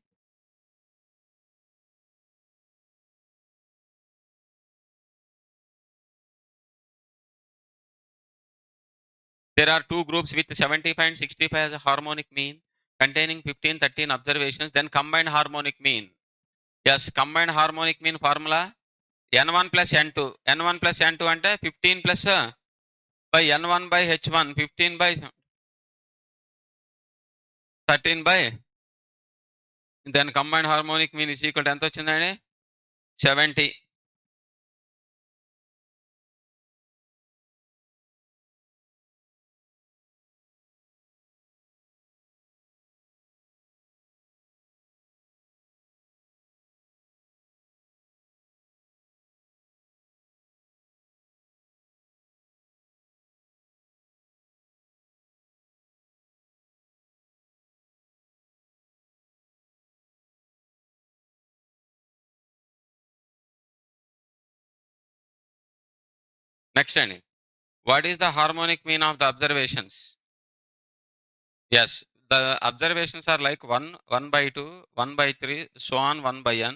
There are two groups with 75 and 65 as a harmonic mean containing 15, 13 observations. Then combined harmonic mean. Yes, combined harmonic mean formula N1 plus N2. N1 plus N2 అంటే 15 plus by N1 by H1. 15 by 13 by then combined harmonic mean is equal to ఎంత వచ్చిందండి? 70. Next అండి. What is the harmonic mean of the observations? Yes, the observations are like 1, 1 by 2, 1 by 3, so on 1 by n.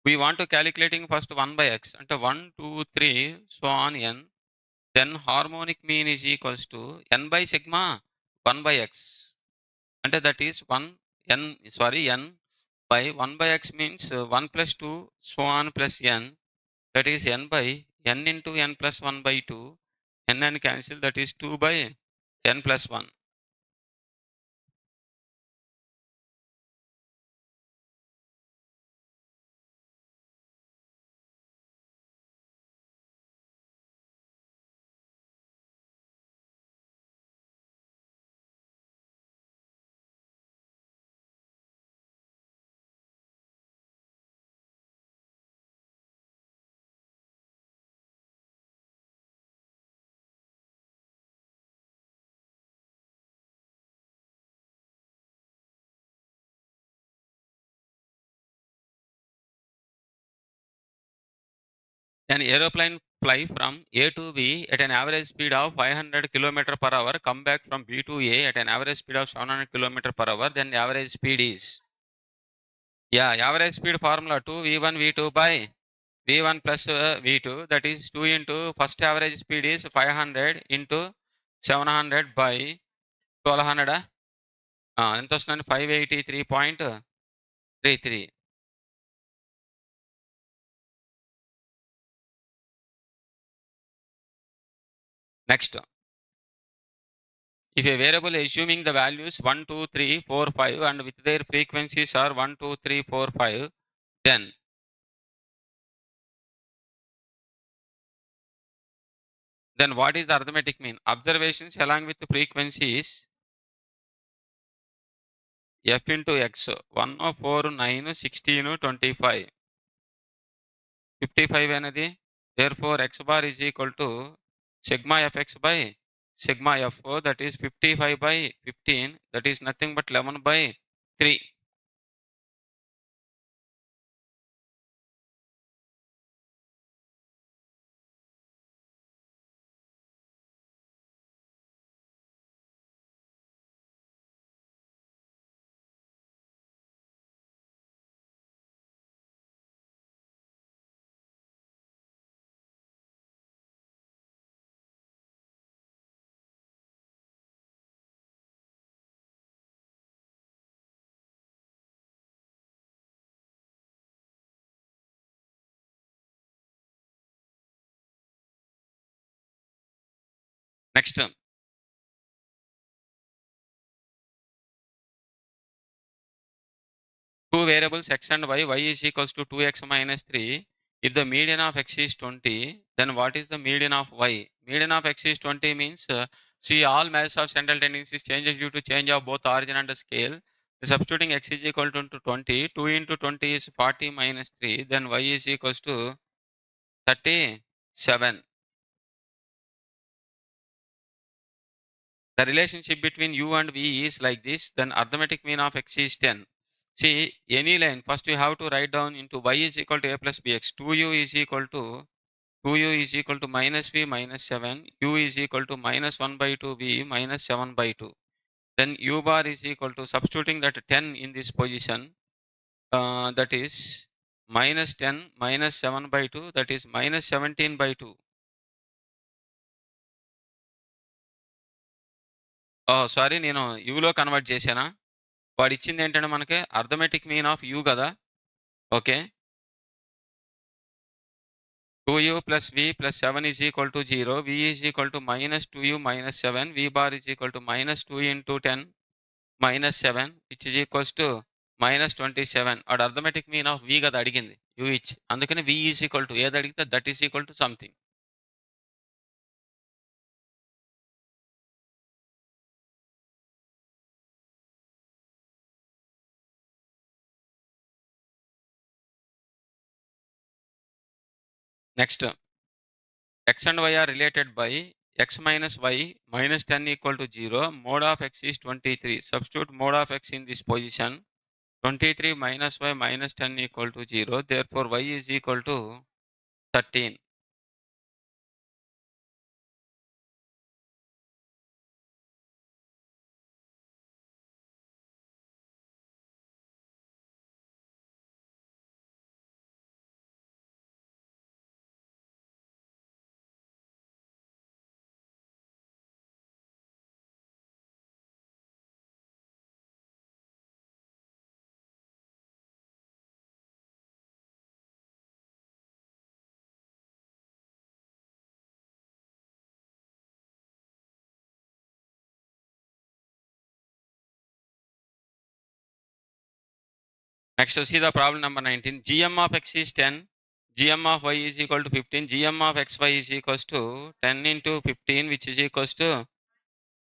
We want to calculating first 1 by x అంటే 1, 2, 3, so on n. Then harmonic mean is equals to n by sigma 1 by x. అంటే that is 1 n by 1 by x means 1 plus 2, so on plus n. That is n by n into n plus 1 by 2. n cancel, that is 2 by n plus 1. An aeroplane fly from A to B at an average speed of 500 km per hour, come back from B to A at an average speed of 700 km per hour, then the average speed is, yeah, average speed formula 2 V1 V2 by V1 plus V2, that is 2 into first average speed is 500 into 700 by 1200. ఎంత వస్తుందండి? 583.33. Next, if a variable assuming the values 1, 2, 3, 4, 5 and with their frequencies are 1, 2, 3, 4, 5, then what is the arithmetic mean? Observations along with the frequencies f into x 1, 4, 9, 16, 25. 55 అనేది, therefore x bar is equal to sigma fx by sigma f, that is 55 by 15, that is nothing but 11 by 3. Next two variables x and y is equals to 2x minus 3. If the median of x is 20, then what is the median of y? Median of x is 20 means, see, all measures of central tendencies changes due to change of both origin and scale. Substituting x is equal to 20, 2 into 20 is 40 minus 3, then y is equals to 37. The relationship between u and v is like this, then arithmetic mean of x is 10. See, any line, first you have to write down into y is equal to a plus bx. 2u is equal to 2u is equal to minus v minus 7. U is equal to minus 1 by 2 v minus 7 by 2. Then u bar is equal to, substituting that 10 in this position, that is minus 10 minus 7 by 2, that is minus 17 by 2. Sorry, నేను యూలో convert చేశానా? వాడు ఇచ్చింది ఏంటంటే మనకి arithmetic mean of you కదా. Okay, 2u plus v plus 7 is equal to 0. V is equal to minus 2u minus 7. V bar is equal to minus 2 into 10 minus 7, which is equals to minus 27. వాడు arithmetic mean of v కదా అడిగింది, u ఇచ్చి, అందుకని v is equal to ఏది అడిగితే that is equal to something. Next, x and y are related by x minus y minus 10 equal to 0. Mode of x is 23. Substitute mode of x in this position. 23 minus y minus 10 equal to 0. Therefore, y is equal to 13. Next, see the problem number 19. Gm of x is 10. Gm of y is equal to 15. Gm of xy is equals to 10 into 15, which is equals to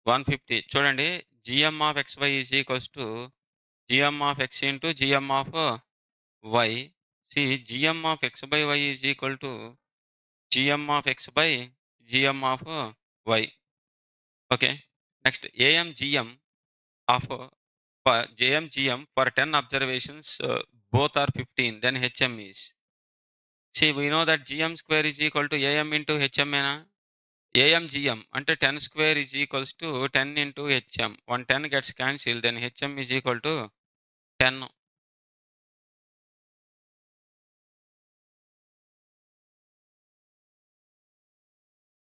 150. చూడండి, gm of xy is equals to gm of x into gm of y. See, gm of x by y is equal to gm of x by gm of y. Okay. Next, am gm of for jm gm for 10 observations, both are 15, then hm is, see, we know that gm square is equal to am into hm ena. am gm అంటే 10 square is equals to 10 into hm. 10 gets cancelled, then hm is equal to 10.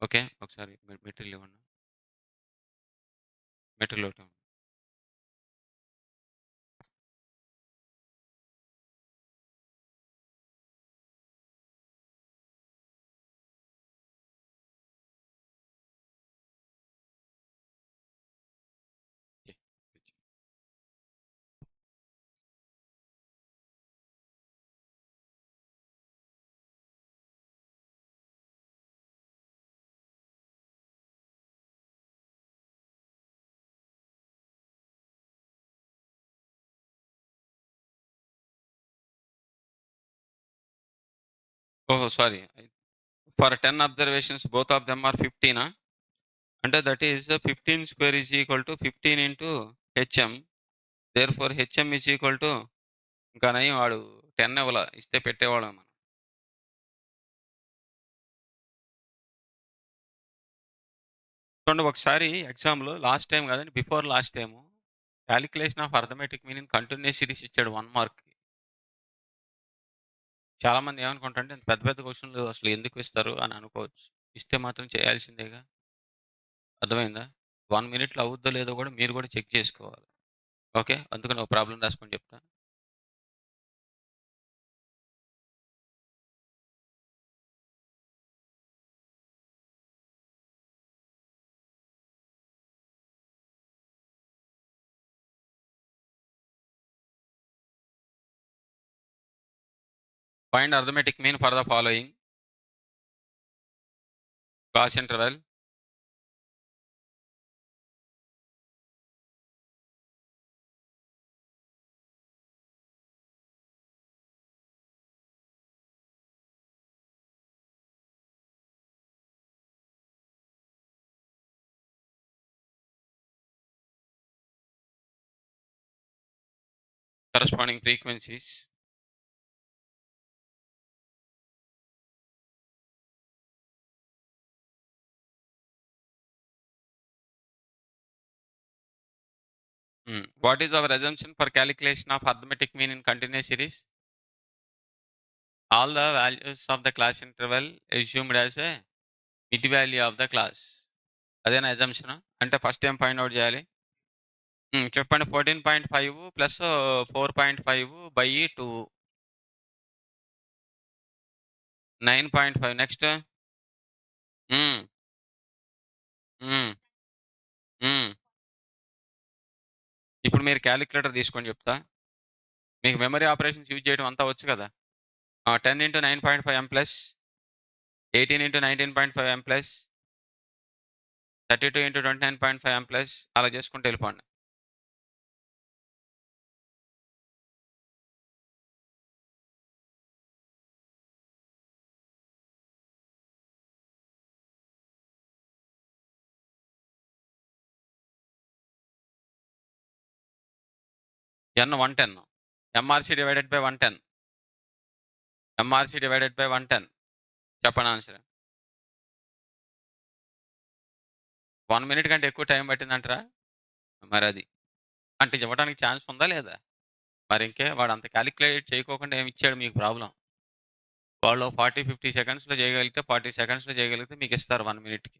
Okay, ఒకసారి material ఇవ్వండి. Material ఒకటి. ఓహో, sorry, for 10 observations both of them are 15. అంటే that is 15 square is equal to 15 into HM. Therefore HM is equal to, ఇంకా నయం వాడు 10 ఇవ్వాల, ఇస్తే పెట్టేవాళ్ళం మనం. చూడండి, ఒకసారి ఎగ్జామ్లో లాస్ట్ టైం కాదండి, before last time calculation of arithmetic meaning continuous series ఇచ్చాడు 1 మార్క్. చాలా మంది ఏమనుకుంటారంటే ఇంత పెద్ద పెద్ద క్వశ్చన్లు అసలు ఎందుకు ఇస్తారు అని అనుకోవచ్చు. ఇస్తే మాత్రం చేయాల్సిందేగా. అర్థమైందా? 1 మినిట్‌లో అవుద్దో లేదో కూడా మీరు కూడా చెక్ చేసుకోవాలి. ఓకే. అందుకని ఒక ప్రాబ్లమ్ రాసుకొని చెప్తా. Find arithmetic mean for the following class interval corresponding frequencies what is our assumption for calculation of arithmetic mean in continuous series? All the values of the class interval assumed as a mid value of the class. అదేనా assumption? అంటే first ఏం find out చేయాలి? చెప్పండి. 14.5 plus 4.5 by 2 9.5 next. హ్మ్. హ్మ్. హ్మ్. ఇప్పుడు మీరు క్యాలిక్యులేటర్ తీసుకొని చెప్తా. మీకు మెమరీ ఆపరేషన్స్ యూజ్ చేయడం అంతా వచ్చు కదా! 10 into 9.5 m plus 18 into 19.5 m plus 32 into 29.5 m plus అలా చేసుకుంటూ వెళ్ళిపోండి. n 110 MRC divided by 110 MRC divided by 110 చెప్పండి ఆన్సర్. 1 మినిట్ కంటే ఎక్కువ టైం పట్టిందంటారా? మరది. అంటే ఇవ్వడానికి ఛాన్స్ ఉందా లేదా? మరింకే వాడు అంత కాలిక్యులేట్ చేయకోకుండా ఏమి ఇచ్చాడు మీకు ప్రాబ్లమ్. వాళ్ళు 40, 50 సెకండ్స్‌లో చేయగలిగితే 40 సెకండ్స్‌లో చేయగలిగితే మీకిస్తారు 1 మినిట్‌కి.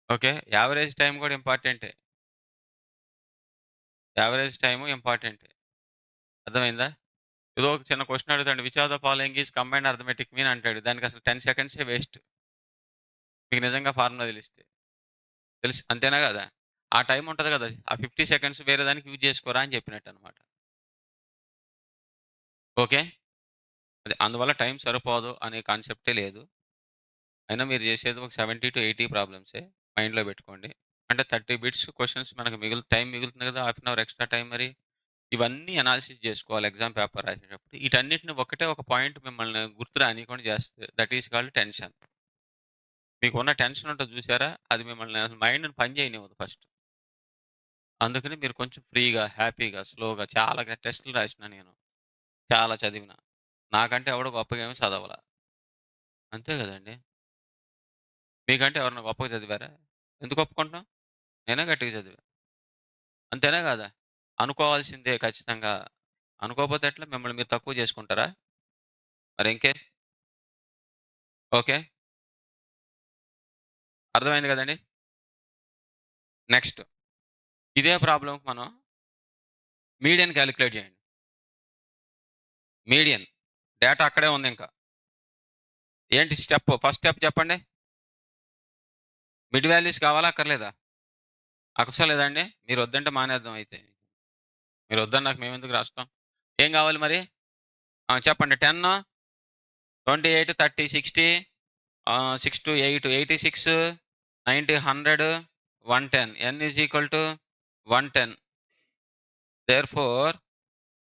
ఓకే. యావరేజ్ టైమ్ కూడా ఇంపార్టెంటే. యావరేజ్ టైము ఇంపార్టెంటే. అర్థమైందా? ఏదో ఒక చిన్న క్వెషన్ అడుగుతాడు. Which of the following is combined arithmetic mean అంటాడు. దానికసలు 10 సెకండ్సే వేస్ట్. మీకు నిజంగా ఫార్ములా తెలిస్తే. తెలుసు అంతేనా గదా! ఆ టైమ్ ఉంటది గదా! ఆ 50 సెకండ్స్ వేరే దానికి యూజ్ చేసుకోరా అని చెప్పినట్టనమాట. ఓకే. అది అందువల్ల టైం సరిపోదు అనే కాన్సెప్టే లేదు. అయినా మీరు చేసేది ఒక 70-80 ప్రాబ్లమ్సే. మైండ్‌లో పెట్టుకోండి. అంటే 30 బిట్స్ క్వెషన్స్ మనకు టైం మిగులుతుంది కదా! Half an hour extra time మరి. ఇవన్నీ అనాలిసిస్ జేసుకోవాలి ఎగ్జామ్ పేపర్ రాసేటప్పుడు. ఈటన్నిటిని ఒకటే ఒక పాయింట్ మిమ్మల్ని గుర్తు రానీయకుండా చేస్తది. That is called tension. మీకున్న టెన్షన్ ఉంటది చూసారా? అది మిమ్మల్ని అసలు మైండ్‌ని పని చేయనివ్వదు ఫస్ట్. అందుకని మీరు కొంచెం ఫ్రీగా, హ్యాపీగా, స్లోగా చాలా టెస్ట్‌లు రాసినా నేను. చాలా చదివినా. నాకంటే ఎవడు గొప్పగా ఏమి చదవల. అంతే గదండీ! మీకంటే ఎవరైనా గొప్పగా చదివారా? ఎందుకు ఒప్పుకుంటున్నావు? నేనే గట్టిగా చదివా. అంతేనా కాదా? అనుకోవాల్సిందే ఖచ్చితంగా. అనుకోకపోతే ఎట్లా? మిమ్మల్ని మీరు తక్కువ చేసుకుంటారా? మరి ఇంకే? ఓకే. అర్థమైంది గదండీ! నెక్స్ట్. ఇదే ప్రాబ్లమ్‌కి మనం మీడియన్ కాలిక్యులేట్ చేయండి. మీడియన్. డేటా అక్కడే ఉందింక. ఏంటి స్టెప్? ఫస్ట్ స్టెప్ చెప్పండి. మిడ్ వాల్యూస్ కావాలా? అక్కర్లేదా? అక్కర్లేదండి? మీరు వద్దంటే మానేద్దాం అయితే. మీరు వద్దన్నాక మేమెందుకు రాస్తాం? ఏం కావాలి మరి? చెప్పండి. 10, 28, 30, 60, 6-8, 86, 90, 100, 110. n is equal to 110. Therefore,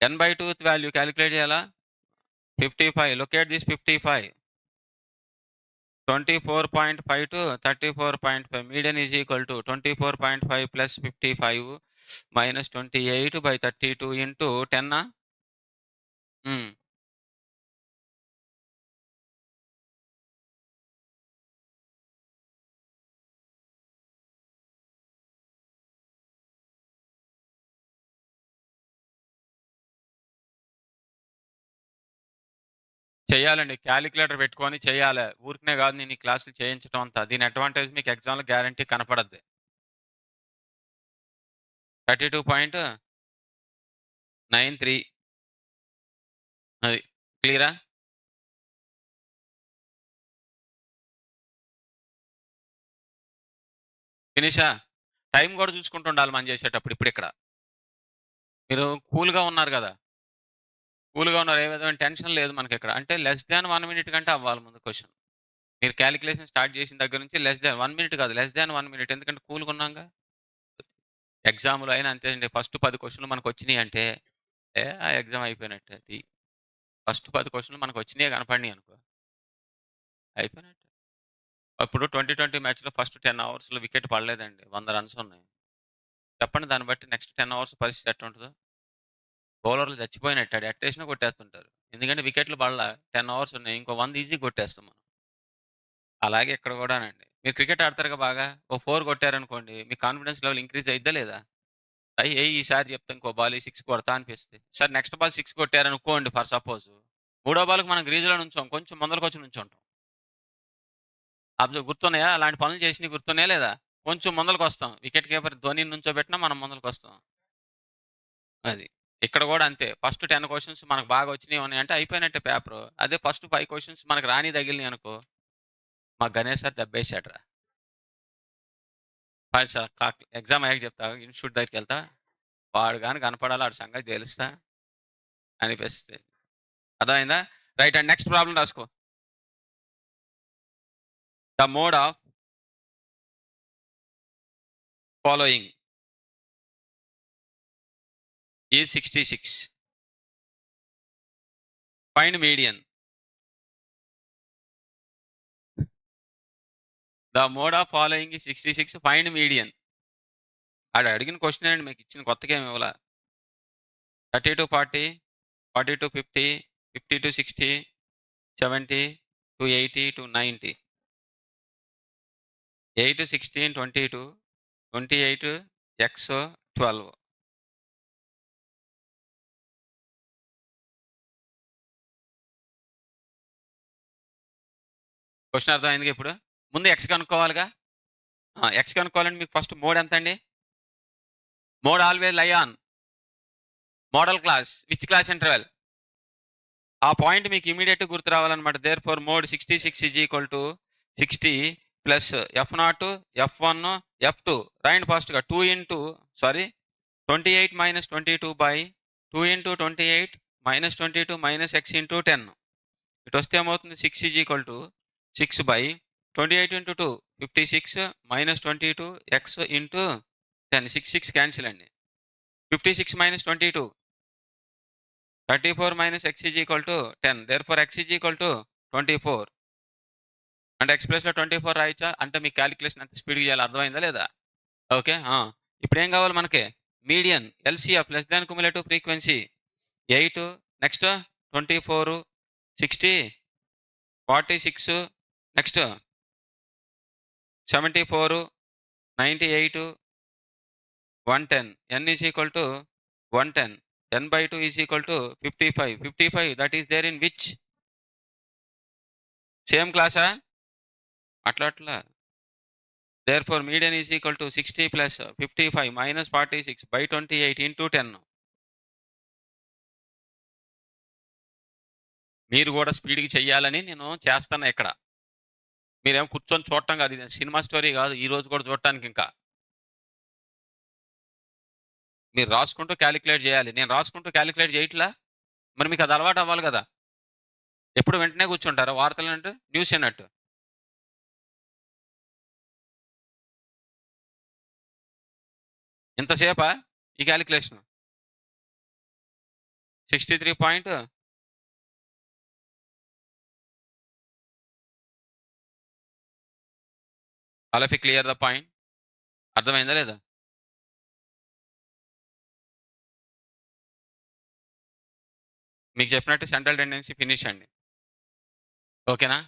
n/2th value calculate చేయాలా? 55. Look at this 55. 24.5 to 34.5. Median is equal to 24.5 plus 55 minus 28/32 into 10. హ్మ్. చెయ్యాలండి. కాలిక్యులేటర్ పెట్టుకొని చెయ్యాలే. ఊరికనే గాదు నేను ఈ క్లాసులు చేయించటం అంతా. దీని అడ్వాంటేజ్ మీకు ఎగ్జామ్‌లో గ్యారంటీ కనపడద్ది. 32.93 అది. క్లియరా? ఫినిషా? టైం గూడా చూసుకుంటూ ఉండాలి మనం చేసేటప్పుడు ఇప్పుడిక్కడ. మీరు కూల్‌గా ఉన్నారు గదా! కూల్‌గా ఉన్నారు. ఏ విధమైన టెన్షన్ లేదు మనకిక్కడ. అంటే లెస్ థాన్ 1 మినిట్ కంటే అవ్వాలి ముందు క్వెషన్. మీరు కాలిక్యులేషన్ స్టార్ట్ చేసిన దగ్గర నుంచి లెస్ థాన్ 1 మినిట్ కాదు. Less than 1 minute. ఎందుకంటే కూల్‌గున్నాంగా. ఎగ్జామ్‌లో అయినా అంతేనండి. ఫస్ట్ 10 క్వెషన్‌లు మనకొచ్చినియంటే, ఆ ఎగ్జామ్ అయిపోయినట్టే అది. ఫస్ట్ 10 క్వెషన్‌లు మనకొచ్చినియే కనపడినియనుకో, అయిపోయినట్టే. ఇప్పుడు 2020 మ్యాచ్‌లో ఫస్ట్ 10 ఓవర్స్‌లో వికెట్ పడలేదండి. 100 రన్స్ ఉన్నాయి. చెప్పండి దాన్ని బట్టి నెక్స్ట్ 10 అవర్స్ పరిస్థితి ఎట్టుంటదో? బౌలర్‌లు చచ్చిపోయినట్టే. ఆడు ఎట్టేసినా కొట్టేస్తుంటారు. ఎందుకంటే వికెట్లు పడలా. 10 ఓవర్స్ ఉన్నాయి. ఇంకో 100 ఈజీగా కొట్టేస్తాం మనం. అలాగే ఇక్కడ గూడానండి. మీరు క్రికెట్ ఆడతారుగా బాగా. ఓ 4 కొట్టారనుకోండి, మీ కాన్ఫిడెన్స్ లెవెల్ ఇంక్రీజ్ అయిద్దా లేదా? ఈసారి చెప్తా ఇంకో బాల్ 6 కొడతా అనిపిస్తది. సరే నెక్స్ట్ బాల్ 6 కొట్టారనుకోండి ఫర్ సపోజ్. మూడో బాల్‌కి మనం గ్రీజ్‌లో నుంచోం. కొంచెం ముందలకొచ్చి నుంచుంటాం. గుర్తున్నాయా? అలాంటి పనులు చేసినయి గుర్తున్నాయా లేదా? కొంచెం ముందలకొస్తాం. వికెట్ కీపర్ ధోనిని నుంచోబెట్టినా మనం ముందలకొస్తాం. అది. ఇక్కడ గూడా అంతే. ఫస్ట్ 10 క్వెషన్స్ మనకు బాగా వచ్చినయి ఉన్నాయంటే అయిపోయినట్టే పేపరు. అదే ఫస్ట్ 5 క్వెషన్స్ మనకు రానియి తగిలినియనుకో, మా గణేష్ సార్ దెబ్బేసాడురా. కాదు సార్ ఎగ్జామ్ అయ్యాక చెప్తా. ఇన్‌స్టిట్యూట్ దగ్గరికెళ్తా. వాడు గాని కనపడాలి ఆడి సంగతి తేలుస్తా అనిపిస్తది. అర్థమైందా? రైట్ అండ్ నెక్స్ట్ ప్రాబ్లమ్ రాసుకో. The mode of following is 66. Find median. The mode of following is 66. Find median. ఆడు అడిగిన క్వెషనే అండి మీకిచ్చింది కొత్తగా ఏమి ఇవ్వలా. 30-40, 40-50, 50-60, 70-80-90, 8-16, 22, 28, x 12. క్వెషన్ అర్థమైందిగా ఇప్పుడు? ముందు x కనుక్కోవాలిగా. x కనుక్కోవాలంటే మీకు ఫస్ట్ మోడ్ ఎంతండి? Mode always lie on modal class. Which class interval? ఆ పాయింట్ మీకు ఇమ్మీడియేట్‌గా గుర్తు రావాలన్నమాట. Therefore mode 66 is equal to 60 plus F0, F1, F2. రాయండి ఫాస్ట్‌గా. 2 into 28 minus 22 by 2 into 28 minus 22 minus x into 10. ఇటొస్తే ఏమవుతుంది? 6 is equal to 6 by 28 into 2 56 minus 22 x into 10. 6 cancel అండి. 56 minus 22 34 minus x is equal to 10. Therefore, x is equal to 24. అంటే x ప్లేస్‌లో 24 రాయొచ్చా? అంటే మీ calculation ఎంత స్పీడ్‌గా చేయాలో అర్థమైందా లేదా? ఓకే. ఇప్పుడు ఏం కావాలి మనకి? Median LCF less than cumulative frequency 8 next 24 60 46 next 74 98 110. n is equal to 110. n by 2 is equal to 55. 55 that is there in which? Same క్లాసా? అట్లా. Therefore, median is equal to 60 plus 55 minus 46 by 28 into 10. మీరు కూడా స్పీడ్‌గా చెయ్యాలని నేను చేస్తున్నా ఇక్కడ. మీరేమో కూర్చొని చూడటం కాదు. ఇది సినిమా స్టోరీ కాదు. ఈ రోజు కూడా చూడటానికి ఇంకా. మీరు రాసుకుంటూ కాలిక్యులేట్ చేయాలి. నేను రాసుకుంటూ కాలిక్యులేట్ చేయట్లా. మరి మీకు అది అలవాటు అవ్వాలి కదా! ఎప్పుడు వెంటనే కూర్చుంటారా? వార్తలంటే న్యూస్ విన్నట్టు. ఇంతసేపా ఈ కాలిక్యులేషన్? 63 పాయింట్ అలఫి క్లియర్ ద పాయింట్. అర్థమైందా లేదా? మీకు చెప్పినట్టు సెంట్రల్ టెండెన్సీ ఫినిష్ అండి. ఓకేనా?